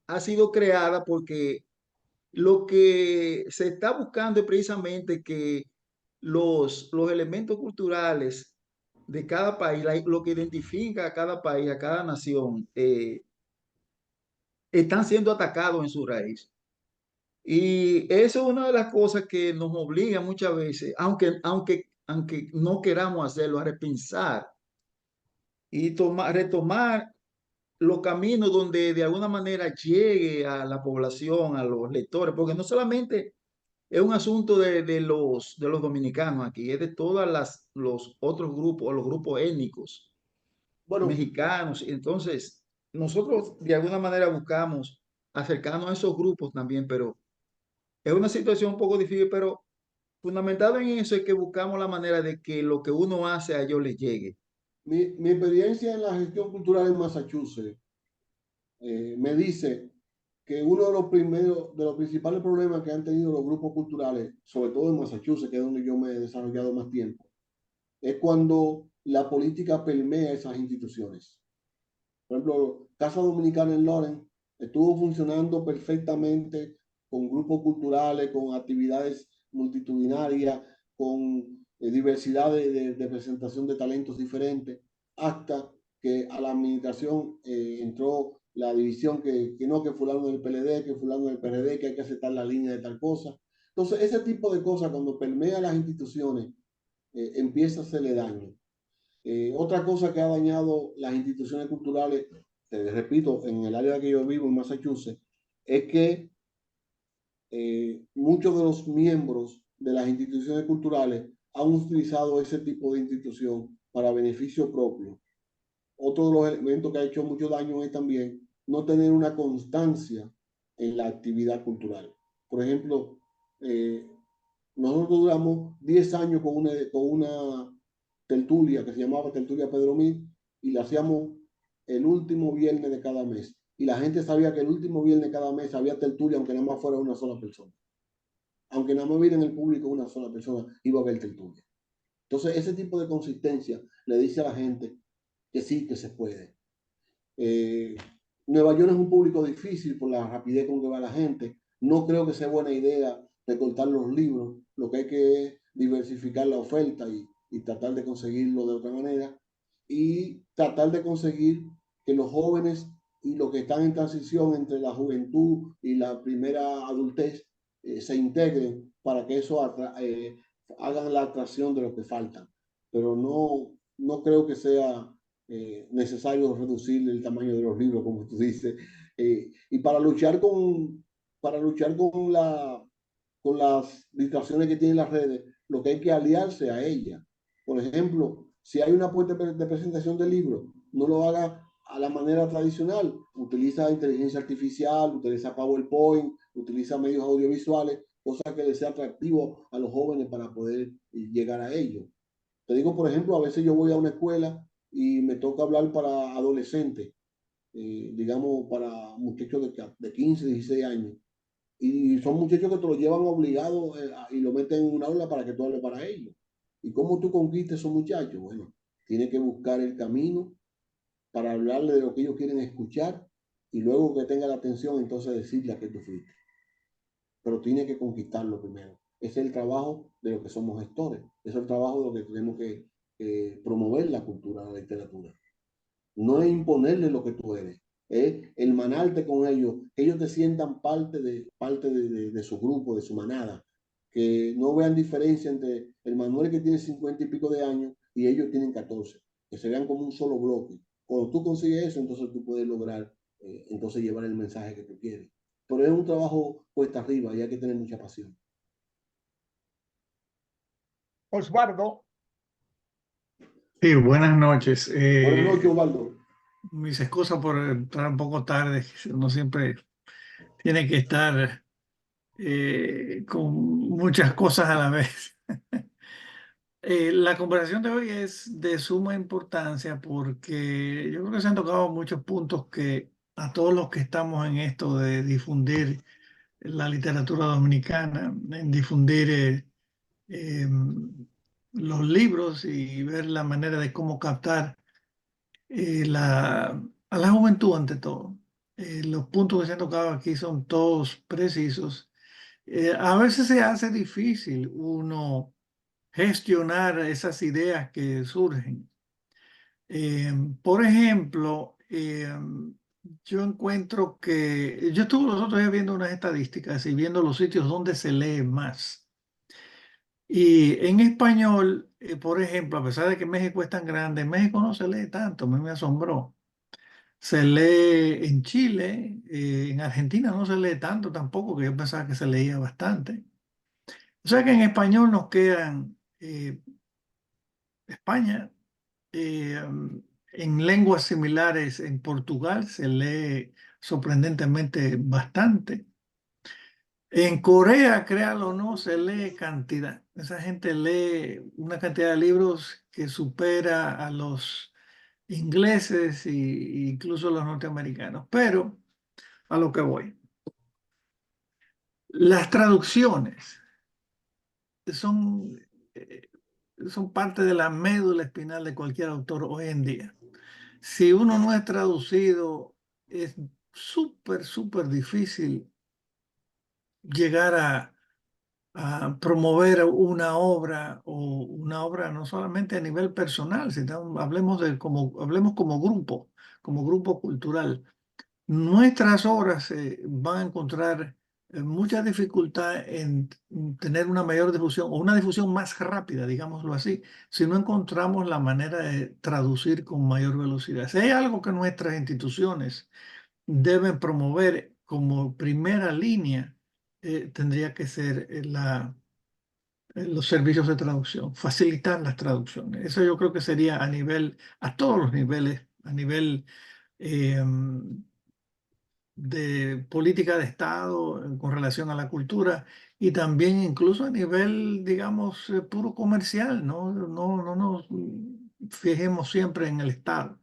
ha sido creada porque lo que se está buscando es precisamente que los elementos culturales de cada país, lo que identifica a cada país, a cada nación, están siendo atacados en su raíz. Y eso es una de las cosas que nos obliga muchas veces, aunque no queramos hacerlo, a repensar y retomar los caminos donde de alguna manera llegue a la población, a los lectores, porque no solamente es un asunto de los dominicanos aquí, es de los otros grupos, los grupos étnicos Bueno, mexicanos. Entonces, nosotros de alguna manera buscamos acercarnos a esos grupos también, pero es una situación un poco difícil, pero fundamentado en eso es que buscamos la manera de que lo que uno hace a ellos les llegue. mi experiencia en la gestión cultural en Massachusetts me dice que uno de los principales problemas que han tenido los grupos culturales, sobre todo en Massachusetts, que es donde yo me he desarrollado más tiempo, es cuando la política permea esas instituciones. Por ejemplo, Casa Dominicana en Lawrence estuvo funcionando perfectamente con grupos culturales, con actividades multitudinarias, con diversidad de presentación de talentos diferentes, hasta que a la administración entró la división que no, que fulano del PLD, que fulano del PRD, que hay que aceptar la línea de tal cosa. Entonces, ese tipo de cosas, cuando permea las instituciones, empieza a hacerle daño. Otra cosa que ha dañado las instituciones culturales, te repito, en el área que yo vivo, en Massachusetts, es que muchos de los miembros de las instituciones culturales han utilizado ese tipo de institución para beneficio propio. Otro de los elementos que ha hecho mucho daño es también no tener una constancia en la actividad cultural. Por ejemplo, nosotros duramos 10 años con una tertulia que se llamaba Tertulia Pedro Mil y la hacíamos el último viernes de cada mes. Y la gente sabía que el último viernes de cada mes había tertulia, aunque nada más fuera una sola persona. Aunque nada más hubiera en el público una sola persona, iba a haber tertulia. Entonces, ese tipo de consistencia le dice a la gente que sí, que se puede. Eh, Nueva York es un público difícil por la rapidez con que va la gente. No creo que sea buena idea recortar los libros. Lo que hay que es diversificar la oferta y tratar de conseguirlo de otra manera. Y tratar de conseguir que los jóvenes y los que están en transición entre la juventud y la primera adultez se integren para que eso hagan la atracción de lo que faltan. Pero no creo que sea necesario reducir el tamaño de los libros, como tú dices. Y para luchar con las distracciones que tienen las redes, lo que hay que aliarse a ellas. Por ejemplo, si hay una puerta de presentación del libro, no lo haga a la manera tradicional. Utiliza inteligencia artificial, utiliza PowerPoint, utiliza medios audiovisuales, cosa que les sea atractivo a los jóvenes para poder llegar a ellos. Te digo, por ejemplo, a veces yo voy a una escuela y me toca hablar para adolescentes, digamos, para muchachos de 15, 16 años. Y son muchachos que te lo llevan obligado y lo meten en una aula para que tú hables para ellos. ¿Y cómo tú conquistas a esos muchachos? Bueno, tiene que buscar el camino para hablarle de lo que ellos quieren escuchar y luego que tenga la atención, entonces decirle a qué tú fuiste. Pero tiene que conquistarlo primero. Ese es el trabajo de los que somos gestores. Ese es el trabajo de lo que tenemos que promover la cultura, la literatura. No es imponerle lo que tú eres, es el manarte con ellos, que ellos te sientan parte de su grupo, de su manada, que no vean diferencia entre el Manuel que tiene 50 y pico de años y ellos tienen 14, que se vean como un solo bloque. Cuando tú consigues eso, entonces tú puedes lograr, entonces llevar el mensaje que tú quieres. Pero es un trabajo cuesta arriba y hay que tener mucha pasión. Osvaldo, Sí, buenas noches. Buenas noches, Osvaldo. Mis excusas por entrar un poco tarde. Uno siempre tiene que estar con muchas cosas a la vez. La conversación de hoy es de suma importancia porque yo creo que se han tocado muchos puntos que a todos los que estamos en esto de difundir la literatura dominicana, en difundir eh, los libros y ver la manera de cómo captar a la juventud ante todo. Los puntos que se han tocado aquí son todos precisos. A veces se hace difícil uno gestionar esas ideas que surgen. Por ejemplo, yo encuentro que yo estuve los otros días viendo unas estadísticas y viendo los sitios donde se lee más. Y en español, por ejemplo, a pesar de que México es tan grande, en México no se lee tanto, a mí me asombró. Se lee en Chile, en Argentina no se lee tanto tampoco, que yo pensaba que se leía bastante. O sea que en español nos quedan España, en lenguas similares en Portugal se lee sorprendentemente bastante. En Corea, créalo o no, se lee cantidad. Esa gente lee una cantidad de libros que supera a los ingleses e incluso a los norteamericanos. Pero a lo que voy. Las traducciones son, eh, son parte de la médula espinal de cualquier autor hoy en día. Si uno no es traducido, es súper difícil llegar a promover una obra o una obra no solamente a nivel personal, sino hablemos como grupo cultural. Nuestras obras van a encontrar mucha dificultad en tener una mayor difusión o una difusión más rápida, digámoslo así, si no encontramos la manera de traducir con mayor velocidad. Si hay algo que nuestras instituciones deben promover como primera línea, tendría que ser los servicios de traducción, facilitar las traducciones. Eso yo creo que sería a todos los niveles, a nivel eh, de política de Estado con relación a la cultura y también incluso a nivel, digamos, puro comercial, ¿no? No nos fijemos siempre en el Estado.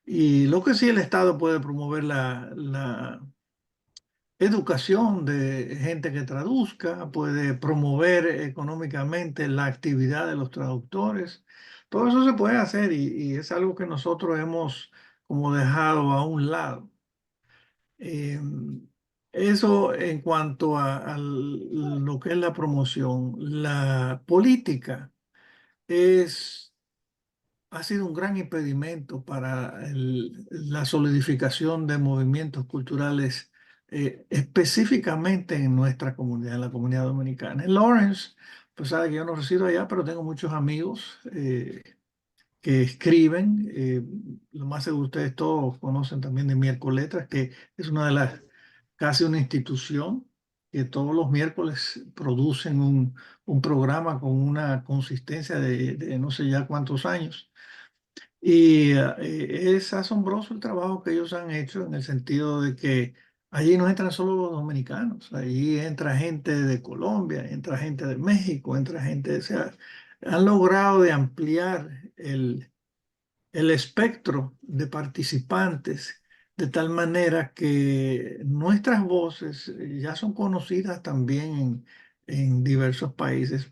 Y lo que sí el Estado puede promover la educación de gente que traduzca, puede promover económicamente la actividad de los traductores. Todo eso se puede hacer y es algo que nosotros hemos como dejado a un lado. Eh, Eso en cuanto a lo que es la promoción. La política es, ha sido un gran impedimento para la solidificación de movimientos culturales, específicamente en nuestra comunidad, en la comunidad dominicana. En Lawrence, pues sabe que yo no resido allá, pero tengo muchos amigos que escriben. Lo más seguro ustedes todos conocen también de Miércoles, que es una de las, casi una institución, que todos los miércoles producen un programa con una consistencia de no sé ya cuántos años. Y es asombroso el trabajo que ellos han hecho en el sentido de que allí no entran solo los dominicanos, allí entra gente de Colombia, entra gente de México, entra gente, o sea, han logrado de ampliar el espectro de participantes de tal manera que nuestras voces ya son conocidas también en diversos países.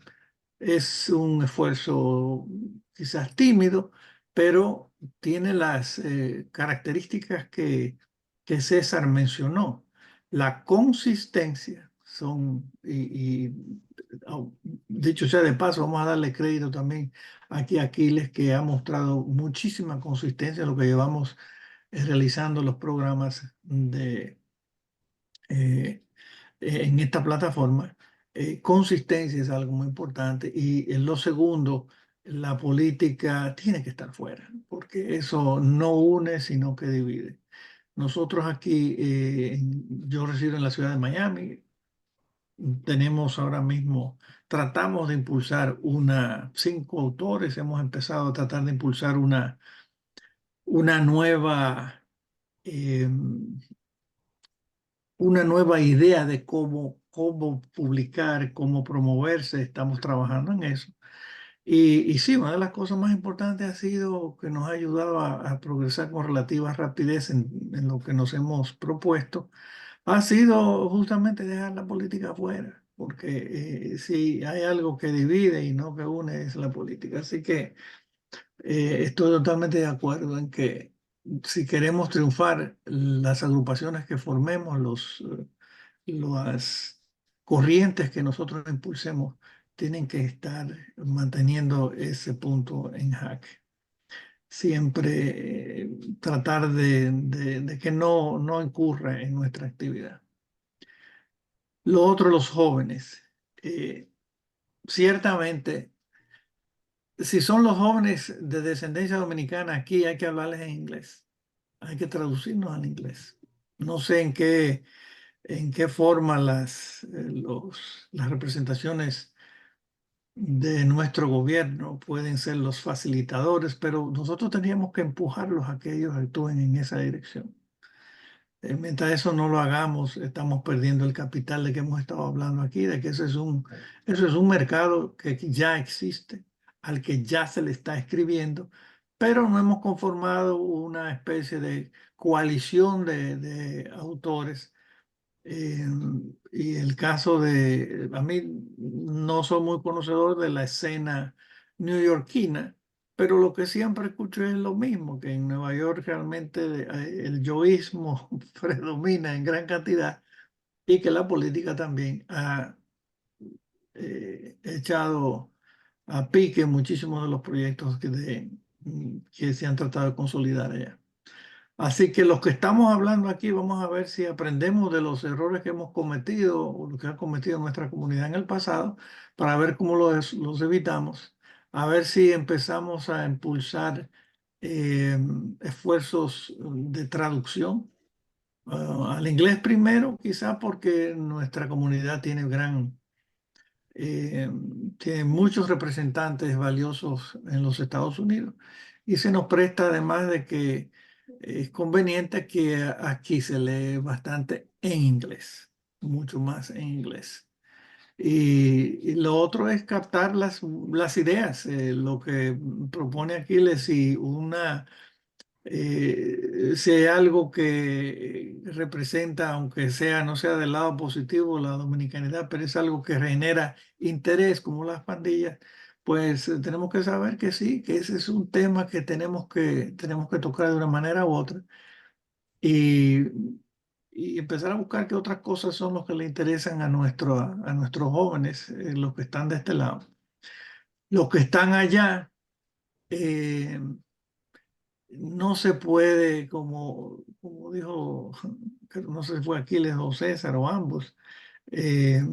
Es un esfuerzo quizás tímido, pero tiene las características que César mencionó. La consistencia dicho sea de paso, vamos a darle crédito también aquí a Aquiles, que ha mostrado muchísima consistencia en lo que llevamos realizando los programas eh, en esta plataforma. Consistencia es algo muy importante. Y en lo segundo, la política tiene que estar fuera, porque eso no une, sino que divide. Nosotros aquí, yo resido en la ciudad de Miami, tenemos ahora mismo, tratamos de impulsar 5 autores, hemos empezado a tratar de impulsar una nueva, eh, una nueva idea de cómo publicar, cómo promoverse. Estamos trabajando en eso. Y sí, una de las cosas más importantes ha sido que nos ha ayudado a progresar con relativa rapidez en lo que nos hemos propuesto, ha sido justamente dejar la política afuera, porque si hay algo que divide y no que une es la política. Así que estoy totalmente de acuerdo en que si queremos triunfar, las agrupaciones que formemos, las corrientes que nosotros impulsemos, tienen que estar manteniendo ese punto en jaque. Siempre tratar de que no incurra en nuestra actividad. Lo otro, los jóvenes. Ciertamente, si son los jóvenes de descendencia dominicana, aquí hay que hablarles en inglés. Hay que traducirnos al inglés. No sé en qué forma las representaciones de nuestro gobierno pueden ser los facilitadores, pero nosotros teníamos que empujarlos a que ellos actúen en esa dirección. Mientras eso no lo hagamos, estamos perdiendo el capital de que hemos estado hablando aquí, de que eso es un mercado que ya existe, al que ya se le está escribiendo, pero no hemos conformado una especie de coalición de autores. Y el caso a mí no soy muy conocedor de la escena neoyorquina, pero lo que siempre escucho es lo mismo, que en Nueva York realmente el yoísmo predomina en gran cantidad y que la política también ha echado a pique muchísimos de los proyectos que se han tratado de consolidar allá. Así que los que estamos hablando aquí, vamos a ver si aprendemos de los errores que hemos cometido o lo que ha cometido nuestra comunidad en el pasado, para ver cómo los evitamos, a ver si empezamos a impulsar esfuerzos de traducción al inglés primero, quizá porque nuestra comunidad eh, tiene muchos representantes valiosos en los Estados Unidos y se nos presta, además de que es conveniente, que aquí se lee bastante en inglés, mucho más en inglés. Y lo otro es captar las ideas, lo que propone Aquiles, y si hay algo que representa, aunque no sea del lado positivo, la dominicanidad, pero es algo que genera interés, como las pandillas, pues tenemos que saber que sí, que ese es un tema que tenemos que tocar de una manera u otra, y, y empezar a buscar qué otras cosas son los que le interesan a nuestros jóvenes, los que están de este lado. Los que están allá, eh, no se puede, como dijo, no sé si fue Aquiles o César o ambos, eh,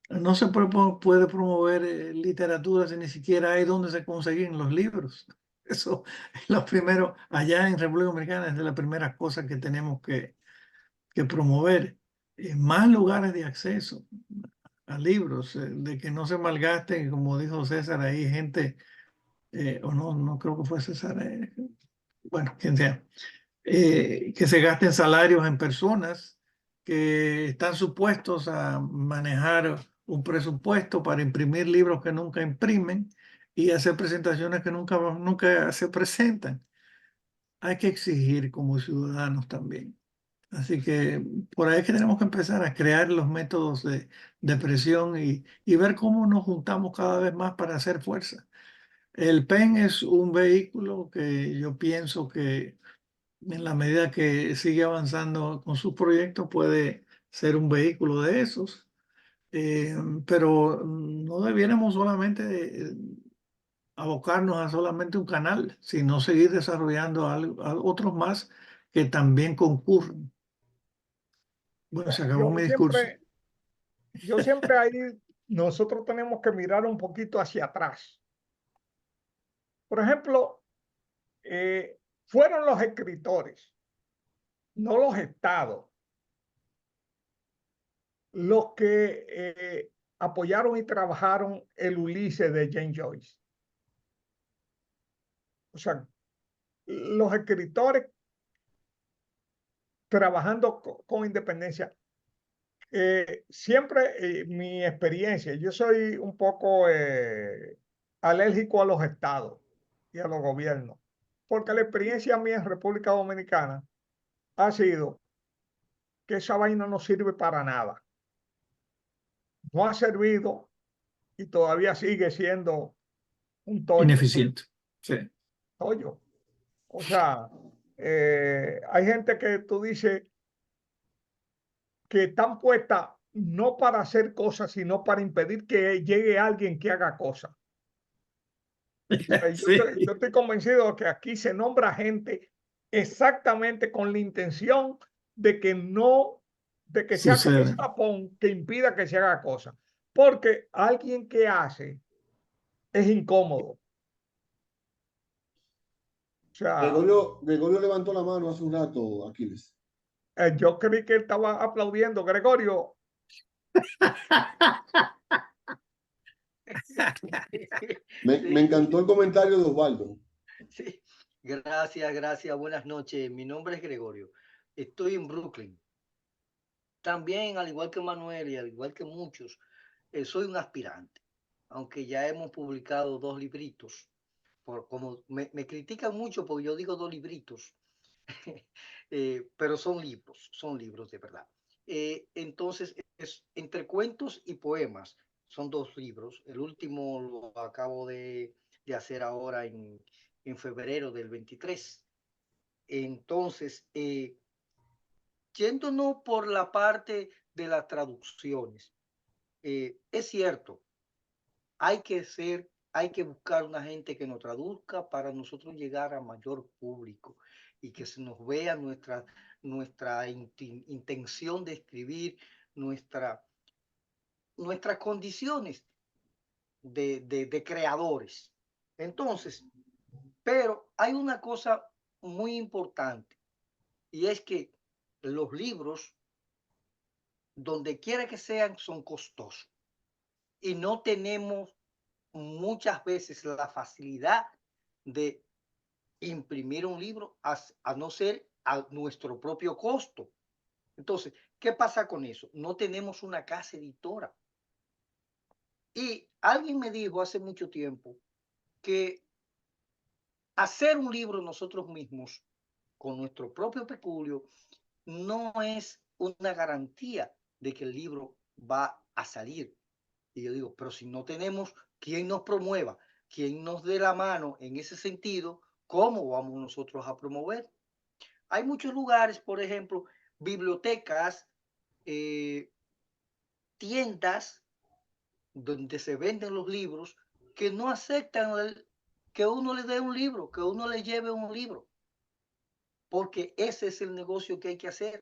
no se puede promover literatura si ni siquiera hay donde se consiguen los libros. Eso es lo primero, allá en República Dominicana es de las primeras cosas que tenemos que promover. Más lugares de acceso a libros, de que no se malgasten, como dijo César, ahí gente, o no creo que fue César, bueno, quien sea, que se gasten salarios en personas que están supuestos a manejar un presupuesto para imprimir libros que nunca imprimen y hacer presentaciones que nunca se presentan. Hay que exigir como ciudadanos también. Así que por ahí es que tenemos que empezar a crear los métodos de presión y ver cómo nos juntamos cada vez más para hacer fuerza. El PEN es un vehículo que yo pienso que en la medida que sigue avanzando con sus proyectos puede ser un vehículo de esos. Eh, pero no debiéramos solamente abocarnos a solamente un canal, sino seguir desarrollando a otros más que también concurren. Bueno, se acabó Yo mi discurso. siempre, yo siempre ahí, nosotros tenemos que mirar un poquito hacia atrás. Por ejemplo, fueron los escritores, no los estados, los que apoyaron y trabajaron el Ulises de James Joyce. O sea, los escritores trabajando con independencia. Siempre mi experiencia, yo soy un poco alérgico a los estados y a los gobiernos, porque la experiencia mía en República Dominicana ha sido que esa vaina no sirve para nada. No ha servido y todavía sigue siendo un Ineficiente. Sí. tollo. O sea, hay gente que tú dices que están puestas no para hacer cosas, sino para impedir que llegue alguien que haga cosas. Sí. Yo estoy convencido de que aquí se nombra gente exactamente con la intención de que no, de que sea el Sucede. tapón que impida que se haga cosas. Porque alguien que hace es incómodo. O sea, Gregorio levantó la mano hace un rato, Aquiles. yo creí que él estaba aplaudiendo. Gregorio, Me encantó el comentario de Osvaldo. Sí. Gracias, gracias. Buenas noches. Mi nombre es Gregorio. Estoy en Brooklyn. También, al igual que Manuel y al igual que muchos, soy un aspirante. Aunque ya hemos publicado 2 libritos. Como me critican mucho porque yo digo 2 libritos. Pero son libros de verdad. Entonces, es entre cuentos y poemas. Son 2 libros. El último lo acabo de hacer ahora en febrero del 23. Entonces, yéndonos por la parte de las traducciones, es cierto, hay que buscar una gente que nos traduzca para nosotros llegar a mayor público y que se nos vea nuestra intención de escribir, nuestras condiciones de creadores. Entonces, pero hay una cosa muy importante y es que los libros, donde quiera que sean, son costosos y no tenemos muchas veces la facilidad de imprimir un libro a no ser a nuestro propio costo. Entonces, ¿qué pasa con eso? No tenemos una casa editora. Y alguien me dijo hace mucho tiempo que hacer un libro nosotros mismos con nuestro propio peculio no es una garantía de que el libro va a salir. Y yo digo, pero si no tenemos quien nos promueva, quien nos dé la mano en ese sentido, ¿cómo vamos nosotros a promover? Hay muchos lugares, por ejemplo, bibliotecas, tiendas donde se venden los libros que no aceptan que uno le dé un libro, que uno le lleve un libro, porque ese es el negocio que hay que hacer.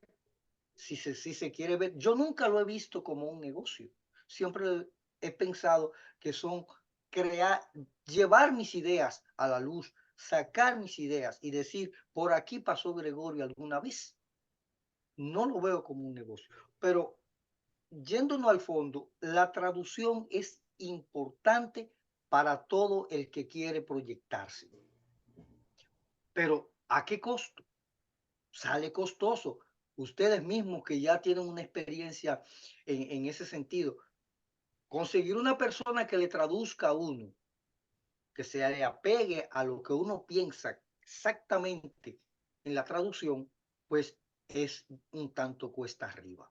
Si se quiere ver, yo nunca lo he visto como un negocio. Siempre he pensado que son llevar mis ideas a la luz, sacar mis ideas y decir, por aquí pasó Gregorio alguna vez. No lo veo como un negocio. Pero yéndonos al fondo, la traducción es importante para todo el que quiere proyectarse. Pero ¿a qué costo? Sale costoso. Ustedes mismos que ya tienen una experiencia en ese sentido, conseguir una persona que le traduzca a uno, que se le apegue a lo que uno piensa exactamente en la traducción, pues es un tanto cuesta arriba,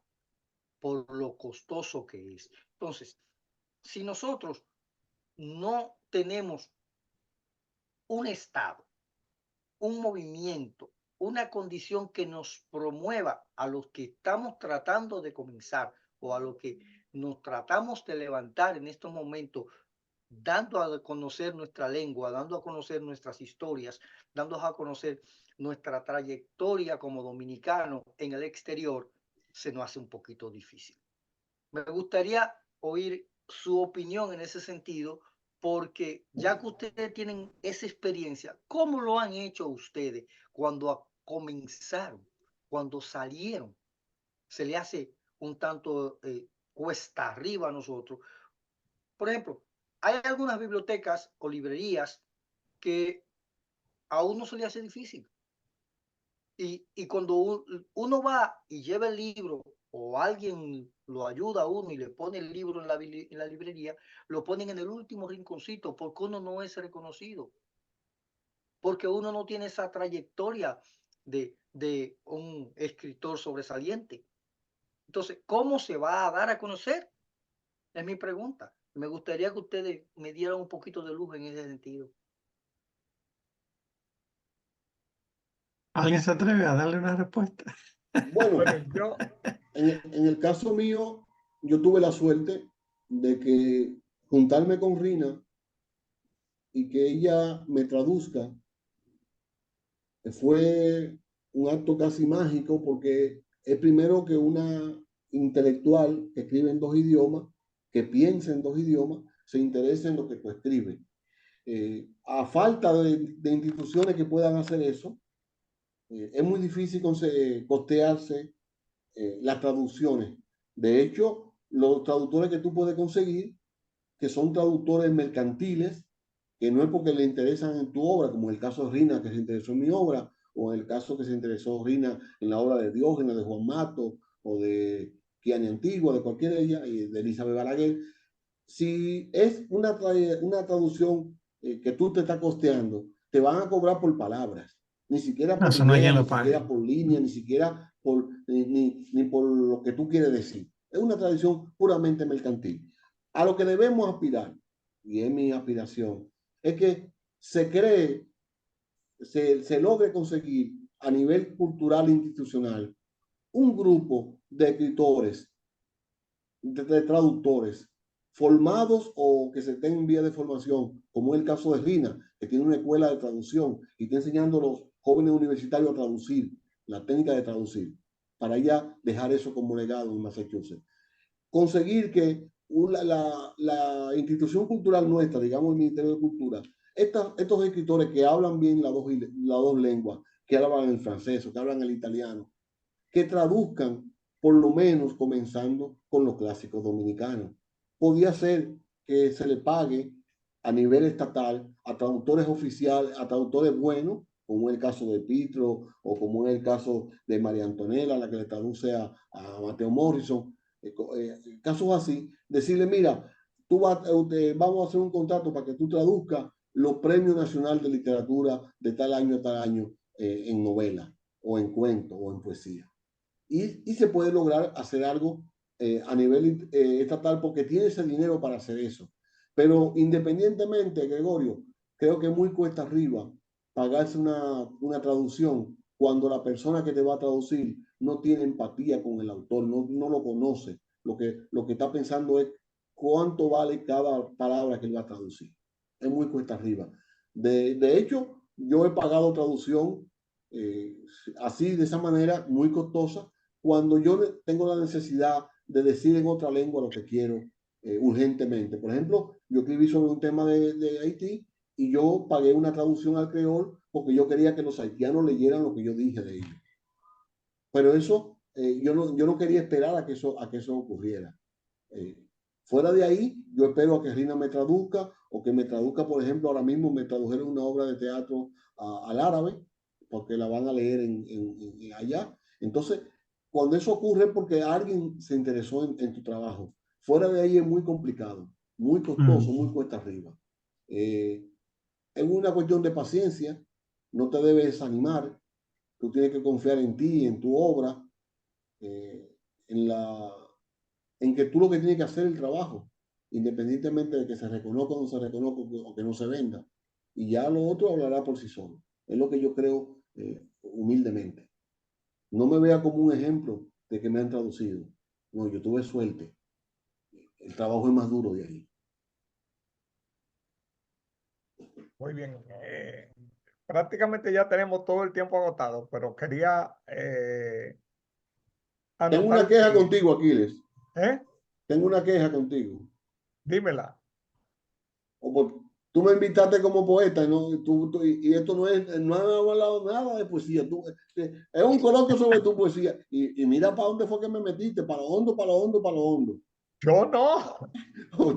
por lo costoso que es. Entonces, si nosotros no tenemos un estado, un movimiento, una condición que nos promueva a los que estamos tratando de comenzar o a los que nos tratamos de levantar en estos momentos, dando a conocer nuestra lengua, dando a conocer nuestras historias, dando a conocer nuestra trayectoria como dominicano en el exterior, se nos hace un poquito difícil. Me gustaría oír su opinión en ese sentido, porque ya que ustedes tienen esa experiencia, ¿cómo lo han hecho ustedes cuando comenzaron, cuando salieron? Se le hace un tanto cuesta arriba a nosotros. Por ejemplo, hay algunas bibliotecas o librerías que a uno se le hace difícil. Y cuando uno va y lleva el libro o alguien lo ayuda a uno y le pone el libro en la librería, lo ponen en el último rinconcito porque uno no es reconocido, porque uno no tiene esa trayectoria de un escritor sobresaliente. Entonces, ¿cómo se va a dar a conocer? Es mi pregunta. Me gustaría que ustedes me dieran un poquito de luz en ese sentido. ¿Alguien se atreve a darle una respuesta? Bueno, Bueno, yo, en el caso mío, yo tuve la suerte de que juntarme con Rina y que ella me traduzca fue un acto casi mágico porque es primero que una intelectual que escribe en dos idiomas, que piensa en dos idiomas, se interesa en lo que tú escribes. A falta de instituciones que puedan hacer eso, es muy difícil costearse las traducciones. De hecho, los traductores que tú puedes conseguir, que son traductores mercantiles, que no es porque le interesan en tu obra, como en el caso de Rina, que se interesó en mi obra, o en el caso que se interesó Rina en la obra de Diógenes, de Juan Mato, o de Kiani Antigua, de cualquiera de ellas, y de Elizabeth Balaguer. Si es una traducción que tú te estás costeando, te van a cobrar por palabras, ni siquiera por Eso no hay idea, quien ni lo pague. siquiera por línea, ni siquiera ni por lo que tú quieres decir. Es una tradición puramente mercantil. A lo que debemos aspirar, y es mi aspiración, es que se cree, se logre conseguir a nivel cultural e institucional un grupo de escritores, de traductores formados o que se estén en vía de formación, como es el caso de Rina, que tiene una escuela de traducción y está enseñando a los jóvenes universitarios a traducir, la técnica de traducir, para ya dejar eso como legado en Massachusetts. Conseguir que la institución cultural nuestra, digamos el Ministerio de Cultura, estos escritores que hablan bien las dos lenguas, que hablan el francés o que hablan el italiano, que traduzcan por lo menos comenzando con los clásicos dominicanos. Podía ser que se le pague a nivel estatal a traductores oficiales, a traductores buenos, como es el caso de Pitro o como es el caso de María Antonella, la que le traduce a Mateo Morrison, casos así, decirle, mira, vamos a hacer un contrato para que tú traduzcas los premios nacionales de literatura de tal año a tal año en novela o en cuento o en poesía. Y se puede lograr hacer algo a nivel estatal porque tiene ese dinero para hacer eso. Pero independientemente, Gregorio, creo que muy cuesta arriba pagarse una traducción cuando la persona que te va a traducir no tiene empatía con el autor, no lo conoce. Lo que está pensando es cuánto vale cada palabra que él va a traducir. Es muy cuesta arriba. De hecho, yo he pagado traducción así, de esa manera, muy costosa, cuando yo tengo la necesidad de decir en otra lengua lo que quiero urgentemente. Por ejemplo, yo escribí sobre un tema de Haití y yo pagué una traducción al creol porque yo quería que los haitianos leyeran lo que yo dije de ellos. Pero eso, yo no quería esperar a que eso ocurriera. Fuera de ahí, yo espero a que Rina me traduzca o que me traduzca, por ejemplo, ahora mismo me tradujeron una obra de teatro al árabe, porque la van a leer allá. Entonces, cuando eso ocurre porque alguien se interesó en tu trabajo. Fuera de ahí es muy complicado, muy costoso, muy cuesta arriba. Es una cuestión de paciencia, no te debes desanimar, tú tienes que confiar en ti, en tu obra, en en que tú lo que tienes que hacer es el trabajo, independientemente de que se reconozca o no se reconozca o que no se venda. y ya lo otro hablará por sí solo. Es lo que yo creo humildemente. No me vea como un ejemplo de que me han traducido. No, yo tuve suerte. El trabajo es más duro de ahí. Muy bien. Prácticamente ya tenemos todo el tiempo agotado, pero quería Tengo anotar una lo queja siguiente. contigo, Aquiles. ¿Eh? Tengo una queja contigo. Dímela. Tú me invitaste como poeta, ¿no? Y esto no ha hablado nada de poesía. Es un coloquio sobre tu poesía. Y mira para dónde fue que me metiste, para lo hondo, para lo hondo, para lo hondo. Yo no,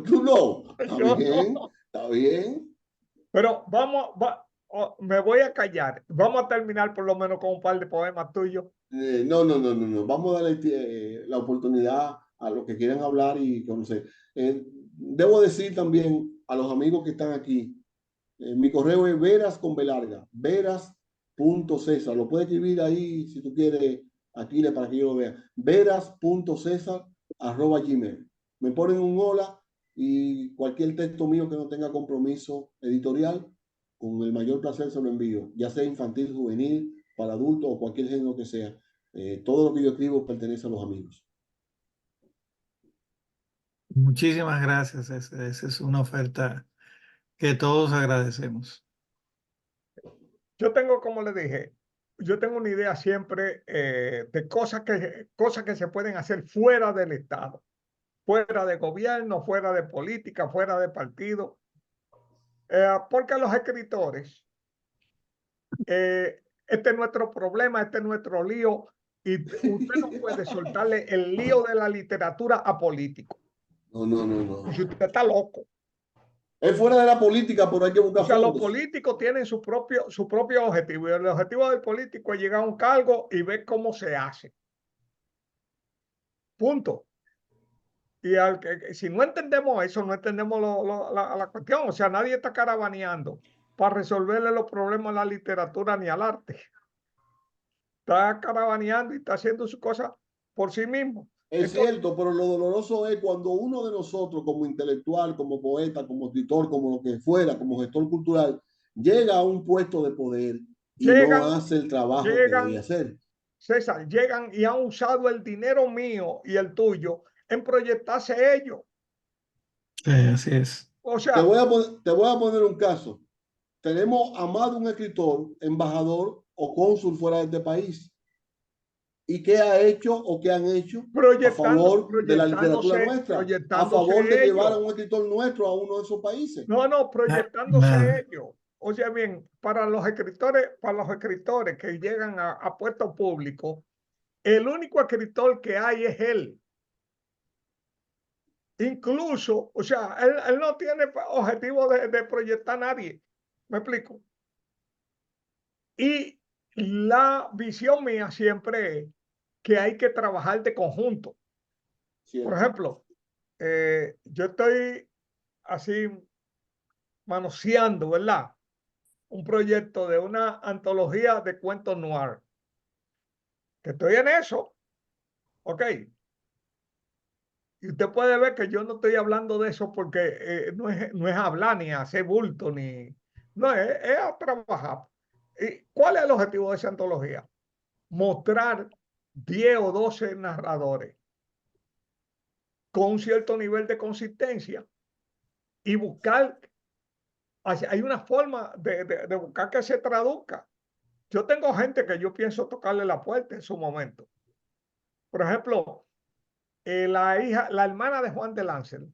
Tú no. Está yo bien, no. está bien. Pero me voy a callar. Vamos a terminar por lo menos con un par de poemas tuyos. No. Vamos a darle la oportunidad a los que quieran hablar y conocer. Debo decir también a los amigos que están aquí, mi correo es veras con B larga, veras.cesar. Lo puedes escribir ahí si tú quieres, aquí para que yo lo vea. veras.cesar@gmail. Me ponen un hola y cualquier texto mío que no tenga compromiso editorial, con el mayor placer se lo envío, ya sea infantil, juvenil, para adultos o cualquier género que sea. Todo lo que yo escribo pertenece a los amigos. Muchísimas gracias. Esa es una oferta que todos agradecemos. Yo tengo, como le dije, yo tengo una idea siempre de cosas que se pueden hacer fuera del Estado, fuera de gobierno, fuera de política, fuera de partido. Porque los escritores, este es nuestro problema, este es nuestro lío, y usted no puede soltarle el lío de la literatura a políticos. No. Si usted está loco. Es fuera de la política, pero hay que O buscar sea, los fondos. políticos tienen su propio objetivo, y el objetivo del político es llegar a un cargo y ver cómo se hace. Punto. Y si no entendemos eso, no entendemos la cuestión. O sea, nadie está caravaneando para resolverle los problemas a la literatura ni al arte. Está caravaneando y está haciendo su cosa por sí mismo. Es Entonces, cierto, pero lo doloroso es cuando uno de nosotros, como intelectual, como poeta, como escritor, como lo que fuera, como gestor cultural, llega a un puesto de poder y no llegan, hace el trabajo que debe llegan, hacer. César, llegan y han usado el dinero mío y el tuyo en proyectarse ellos. Sí, así es. O Te sea, voy a poner un caso. Tenemos a más de un escritor, embajador o cónsul fuera de este país. ¿Y qué ha hecho o qué han hecho a favor de la literatura nuestra? A favor de proyectándose llevar a ellos. un escritor nuestro a uno de esos países. No, proyectándose Nada. ellos. O sea, bien, para los escritores que llegan a puestos públicos, el único escritor que hay es él. Incluso, o sea, él no tiene objetivo de proyectar a nadie. ¿Me explico? Y la visión mía siempre es que hay que trabajar de conjunto. Por Cierto. ejemplo, yo estoy así manoseando, ¿verdad? Un proyecto de una antología de cuentos noir. Que estoy en eso, ok. Y usted puede ver que yo no estoy hablando de eso porque no es hablar ni hacer bulto, ni. No, es a trabajar. ¿Y cuál es el objetivo de esa antología? Mostrar 10 o 12 narradores con un cierto nivel de consistencia y buscar, hay una forma de buscar que se traduzca. Yo tengo gente que yo pienso tocarle la puerta en su momento. Por ejemplo, la hermana de Juan de Lancel,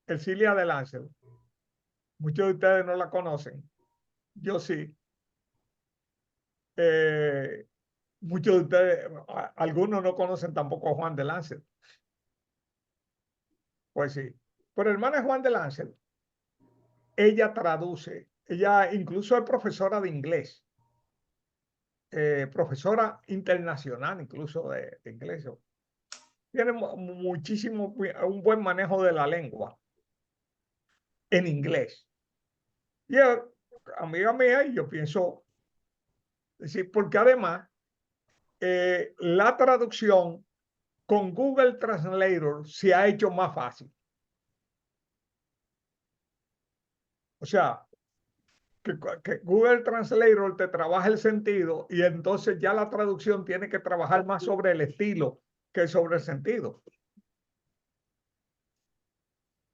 Ercilia de Lancel. Muchos de ustedes no la conocen. Yo sí. Eh, muchos de ustedes, algunos no conocen tampoco a Juan de Lancel. Pues sí. Pero hermana de Juan de Lancel, ella traduce, ella incluso es profesora de inglés, profesora internacional incluso de inglés. Tiene muchísimo, un buen manejo de la lengua en inglés. Y es amiga mía, y yo pienso decir, porque además la traducción con Google Translator se ha hecho más fácil. O sea, que Google Translator te trabaja el sentido y entonces ya la traducción tiene que trabajar más sobre el estilo que sobre el sentido.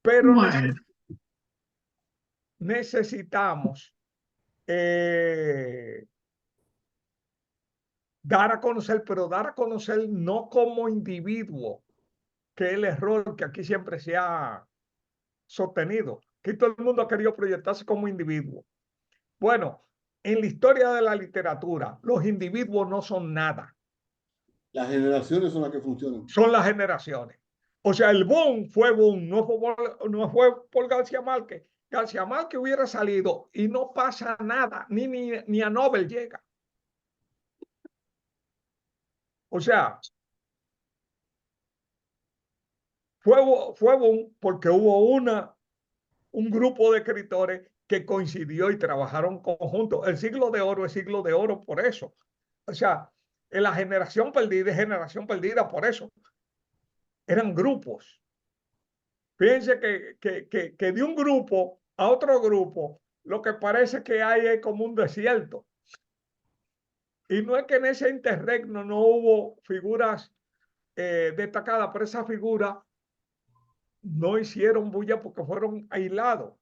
Pero Bueno, necesitamos dar a conocer, pero dar a conocer no como individuo, que es el error que aquí siempre se ha sostenido. Que todo el mundo ha querido proyectarse como individuo. Bueno, en la historia de la literatura, los individuos no son nada. Las generaciones son las que funcionan. Son las generaciones. O sea, el boom, no fue por García Márquez. García Márquez hubiera salido y no pasa nada, ni a Nobel llega. O sea, fue boom porque hubo un grupo de escritores que coincidió y trabajaron conjuntos. El siglo de oro es siglo de oro por eso. O sea, en la generación perdida es generación perdida por eso. Eran grupos. Fíjense que de un grupo a otro grupo, lo que parece que hay es como un desierto. Y no es que en ese interregno no hubo figuras destacadas, pero esas figuras no hicieron bulla porque fueron aislados.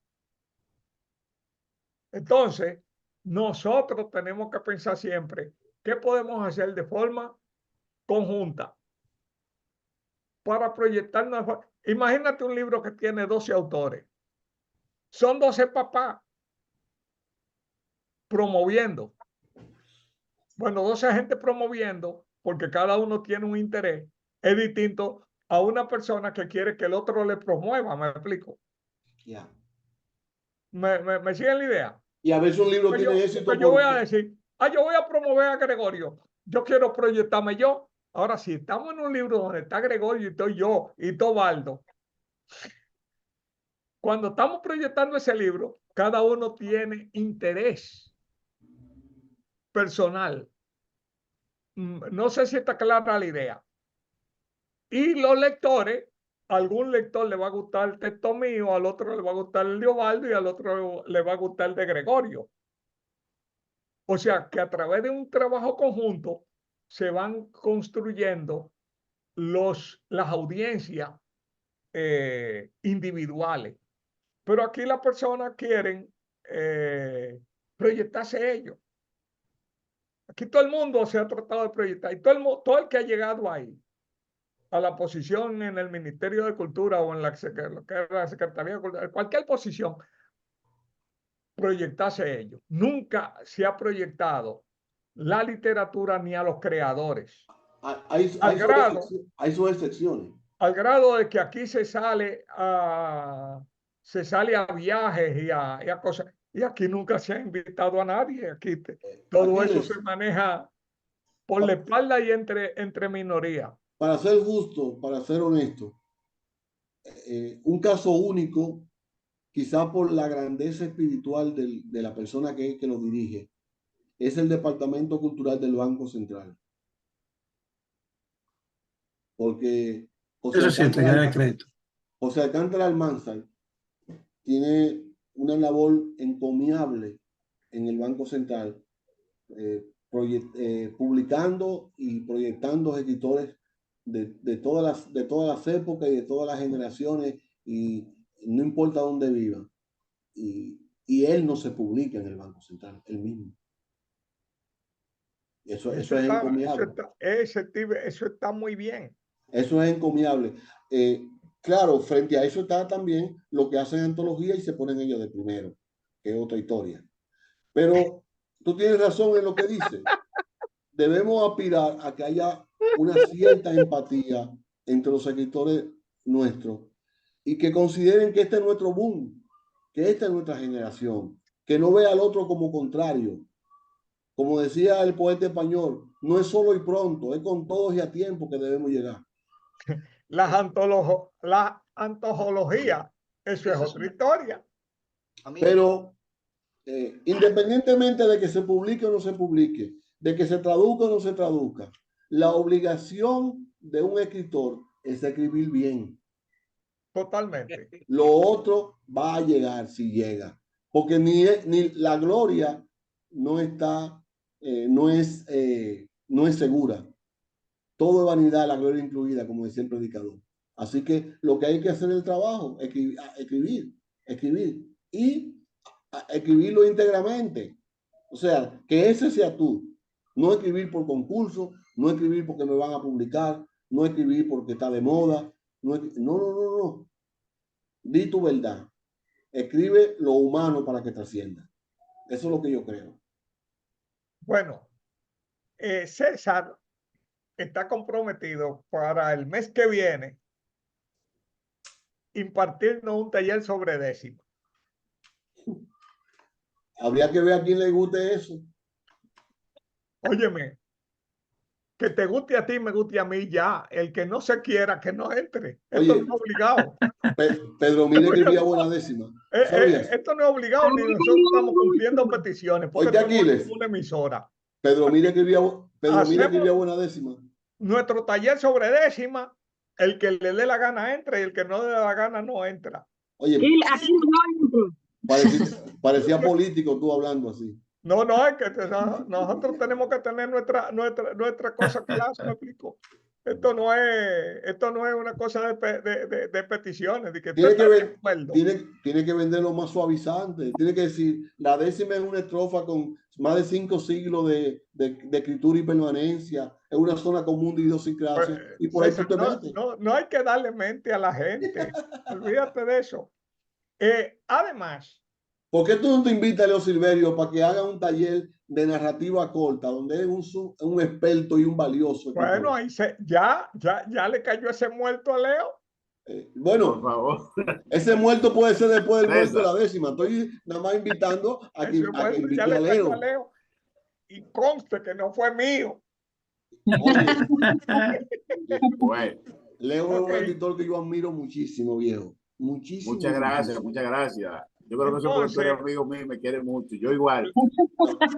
Entonces, nosotros tenemos que pensar siempre qué podemos hacer de forma conjunta para proyectarnos. Imagínate un libro que tiene 12 autores. Son 12 papás promoviendo. Bueno, 12 gente promoviendo, porque cada uno tiene un interés, es distinto a una persona que quiere que el otro le promueva, ¿me explico? Ya. ¿Me siguen la idea? Y a veces un libro tiene éxito Yo voy a decir, yo voy a promover a Gregorio, yo quiero proyectarme yo. Ahora, si estamos en un libro donde está Gregorio y estoy yo y Tobaldo, cuando estamos proyectando ese libro, cada uno tiene interés personal. No sé si está clara la idea. Y los lectores, a algún lector le va a gustar el texto mío, al otro le va a gustar el de Ovaldo y al otro le va a gustar el de Gregorio. O sea que a través de un trabajo conjunto se van construyendo las audiencias individuales. Pero aquí las personas quieren proyectarse ellos. Aquí todo el mundo se ha tratado de proyectar y todo el que ha llegado ahí a la posición en el Ministerio de Cultura o en la Secretaría de Cultura, cualquier posición, proyectarse ellos. Nunca se ha proyectado la literatura ni a los creadores. Hay sus excepciones. Al grado de que aquí se sale a viajes y a cosas. Y aquí nunca se ha invitado a nadie. Aquí todo eso se maneja por la espalda y entre minorías. Para ser justo, para ser honesto, un caso único, quizá por la grandeza espiritual de la persona que lo dirige, es el Departamento Cultural del Banco Central. Porque eso es cierto, ya de crédito. José Alcántara Almanzar tiene una labor encomiable en el Banco Central, publicando y proyectando escritores de todas las épocas y de todas las generaciones, y no importa dónde vivan. Y él no se publica en el Banco Central, él mismo. Eso es encomiable. Eso está muy bien. Eso es encomiable. Claro, frente a eso está también lo que hacen antología y se ponen ellos de primero, que es otra historia. Pero tú tienes razón en lo que dices. Debemos aspirar a que haya una cierta empatía entre los escritores nuestros y que consideren que este es nuestro boom, que esta es nuestra generación, que no vea al otro como contrario. Como decía el poeta español, no es solo y pronto, es con todos y a tiempo que debemos llegar. La antología, eso es otra historia. Pero independientemente de que se publique o no se publique, de que se traduzca o no se traduzca, la obligación de un escritor es escribir bien. Totalmente. Lo otro va a llegar si llega. porque ni la gloria no está, no es segura. Todo es vanidad, la gloria incluida, como decía el predicador. Así que lo que hay que hacer es el trabajo, escribir y escribirlo íntegramente. O sea, que ese sea tú. No escribir por concurso, no escribir porque me van a publicar, no escribir porque está de moda. No. Di tu verdad. Escribe lo humano para que trascienda. Eso es lo que yo creo. Bueno, César está comprometido para el mes que viene impartirnos un taller sobre décima. Habría que ver a quién le guste eso. Óyeme, que te guste a ti, me guste a mí ya. El que no se quiera, que no entre. Esto Oye, no es obligado. Pedro Mire escribía buena décima. ¿Sabías? Esto no es obligado, ni nosotros estamos cumpliendo peticiones, porque Oye, esto no es Aquiles, una emisora. Pedro Mire escribía Hacemos buena décima. nuestro taller sobre décima, el que le dé la gana entra y el que no le dé la gana no entra. Oye, Y aquí no entro. parecía político tú hablando así. No, es que nosotros tenemos que tener nuestra cosa clara, ¿me explico? Esto no es una cosa de peticiones, de que Tiene que venderlo más suavizante. Tiene que decir, la décima es una estrofa con más de 5 siglos de escritura y permanencia. Es una zona común de idiosincrasia. Pues, Y por ahí César, tú te metes. no hay que darle mente a la gente. Olvídate de eso. Además, ¿Por qué tú no te invitas a Leo Silverio para que haga un taller de narrativa corta, donde es un experto y un valioso escritor? bueno, ahí ya le cayó ese muerto a Leo. Bueno, Por favor. ese muerto puede ser después del muerto de César. la décima. Estoy nada más invitando a que invite Ya a le cayó Leo. a Leo. Y conste que no fue mío. Oye, Bueno, Leo es Ok. un escritor que yo admiro muchísimo, viejo. Muchísimo. muchas gracias, muchísimo. muchas gracias. Yo creo que esos Entonces, productores amigos míos me quieren mucho. Yo igual.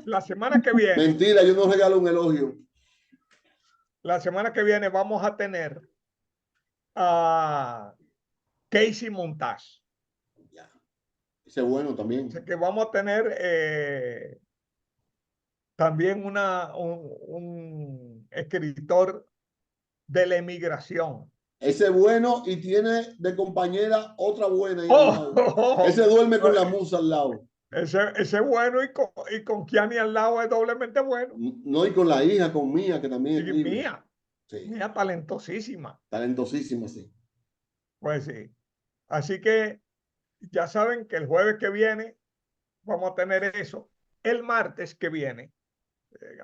la semana que viene, Mentira, yo no regalo un elogio. vamos a tener a Casey Montage. Ya. Ese es bueno también. O sea que vamos a tener también un escritor de la emigración. Ese es bueno y tiene de compañera otra buena ahí Oh, al lado. Ese duerme con la musa al lado. Ese es bueno y con Kiani al lado es doblemente bueno. No, y con la hija, con Mía, que también Y escribe. Mía Sí, talentosísima. talentosísima, sí. Pues sí. Así que ya saben que el jueves que viene vamos a tener eso. El martes que viene,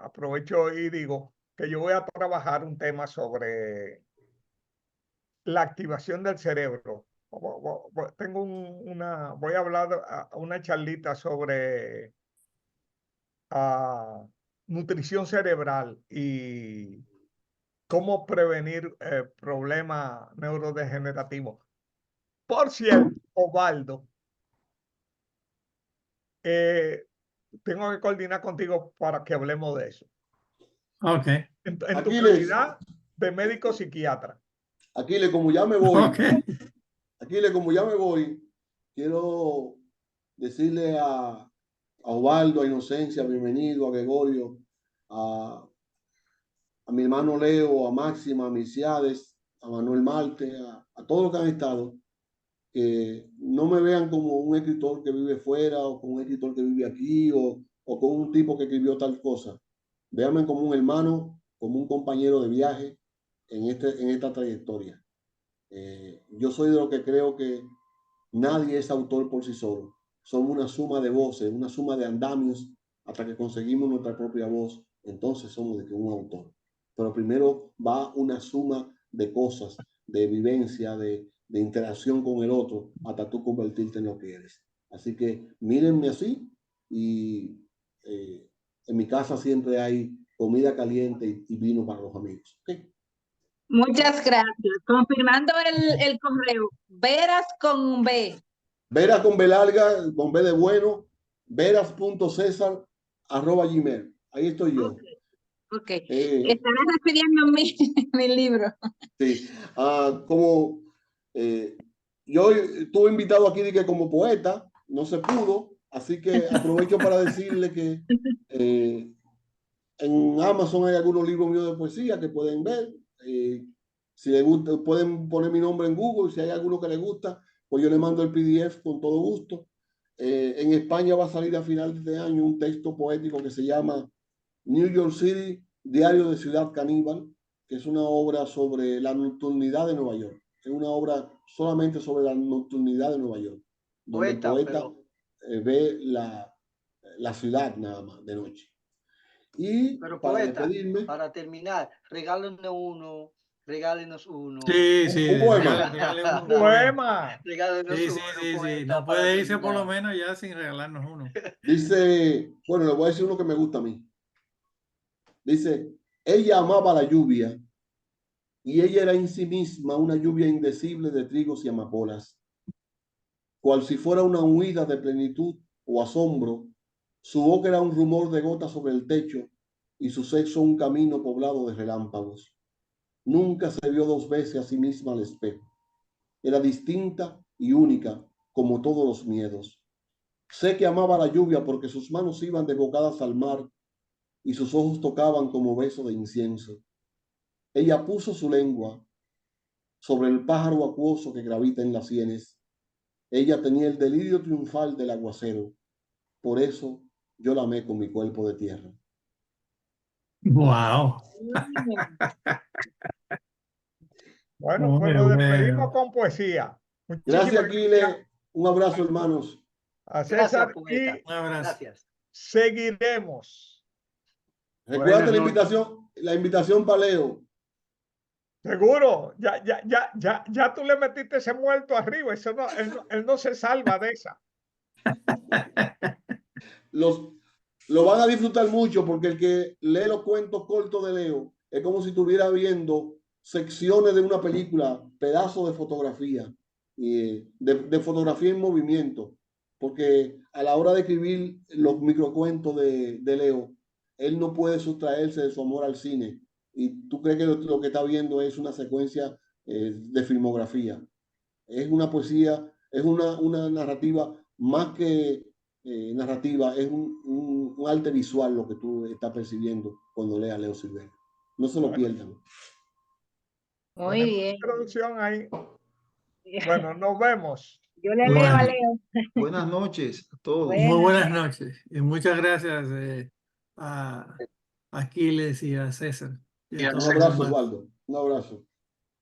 aprovecho y digo que yo voy a trabajar un tema sobre la activación del cerebro. Tengo voy a hablar una charlita sobre nutrición cerebral y cómo prevenir problemas neurodegenerativos. Por cierto, Osvaldo, tengo que coordinar contigo para que hablemos de eso. Ok. En tu Aquiles. calidad de médico psiquiatra. Aquiles, como ya me voy, Ok. quiero decirle a Osvaldo, a Inocencia, bienvenido, a Gregorio, a mi hermano Leo, a Máxima, a Misiades, a Manuel Marte, a todos los que han estado, que no me vean como un escritor que vive fuera o como un escritor que vive aquí o como un tipo que escribió tal cosa. Véanme como un hermano, como un compañero de viaje en esta trayectoria. Yo soy de lo que creo que nadie es autor por sí solo. Somos una suma de voces, una suma de andamios hasta que conseguimos nuestra propia voz. Entonces somos de que un autor. Pero primero va una suma de cosas, de vivencia, de interacción con el otro, hasta tú convertirte en lo que eres. Así que mírenme así y en mi casa siempre hay comida caliente y vino para los amigos. ¿Okay? Muchas gracias. Confirmando el correo, Veras con B. Veras con B larga, con B de bueno, veras.cesar@gmail. Ahí estoy yo. Ok. Estaré refiriendo mi libro. Sí. Como yo estuve invitado aquí de que como poeta, no se pudo, Así que aprovecho para decirle que en Amazon hay algunos libros míos de poesía que pueden ver. Si les gusta, pueden poner mi nombre en Google. Si hay alguno que les gusta, pues yo le mando el PDF con todo gusto. En España va a salir a finales de año un texto poético que se llama New York City, Diario de Ciudad Caníbal, que es una obra sobre la nocturnidad de Nueva York. Es una obra solamente sobre la nocturnidad de Nueva York, donde el poeta ve la ciudad nada más de noche. Y pero para poeta, despedirme, para terminar, regálenos uno. Sí, sí, un poema. regale Un poema. Regálenos Sí, uno, sí, sí, poeta, no para puede irse por terminar. lo menos ya sin regalarnos uno. Dice, bueno, le voy a decir uno que me gusta a mí. Dice, ella amaba la lluvia y ella era en sí misma una lluvia indecible de trigos y amapolas. Cual si fuera una huida de plenitud o asombro, su boca era un rumor de gotas sobre el techo y su sexo un camino poblado de relámpagos. Nunca se vio dos veces a sí misma al espejo. Era distinta y única, como todos los miedos. Sé que amaba la lluvia porque sus manos iban desbocadas al mar y sus ojos tocaban como beso de incienso. Ella puso su lengua sobre el pájaro acuoso que gravita en las sienes. Ella tenía el delirio triunfal del aguacero. Por eso yo la amé con mi cuerpo de tierra. Wow. Bueno, pues Muy nos despedimos bueno. con poesía. Gracias, Muchísimas gracias Aquile. Un abrazo, hermanos. a Gracias, César poeta. y Un abrazo. Gracias. seguiremos. Recuerda Buenas noches. la invitación para Leo. Seguro, ya tú le metiste ese muerto arriba, eso no, él no se salva de esa. Lo van a disfrutar mucho porque el que lee los cuentos cortos de Leo es como si estuviera viendo secciones de una película, pedazos de fotografía, de fotografía en movimiento, porque a la hora de escribir los microcuentos de Leo, él no puede sustraerse de su amor al cine. Y tú crees que lo que está viendo es una secuencia de filmografía. Es una poesía, es una narrativa más que narrativa, es un arte visual lo que tú estás percibiendo cuando leas Leo Silveira. No se lo pierdan. Muy Tenemos bien. introducción ahí. Bueno, nos vemos. Yo le leo Bueno. a Leo. Buenas noches a todos. Muy buenas noches y muchas gracias a Aquiles y a César y a Un todos los abrazo, demás. Osvaldo. Un abrazo.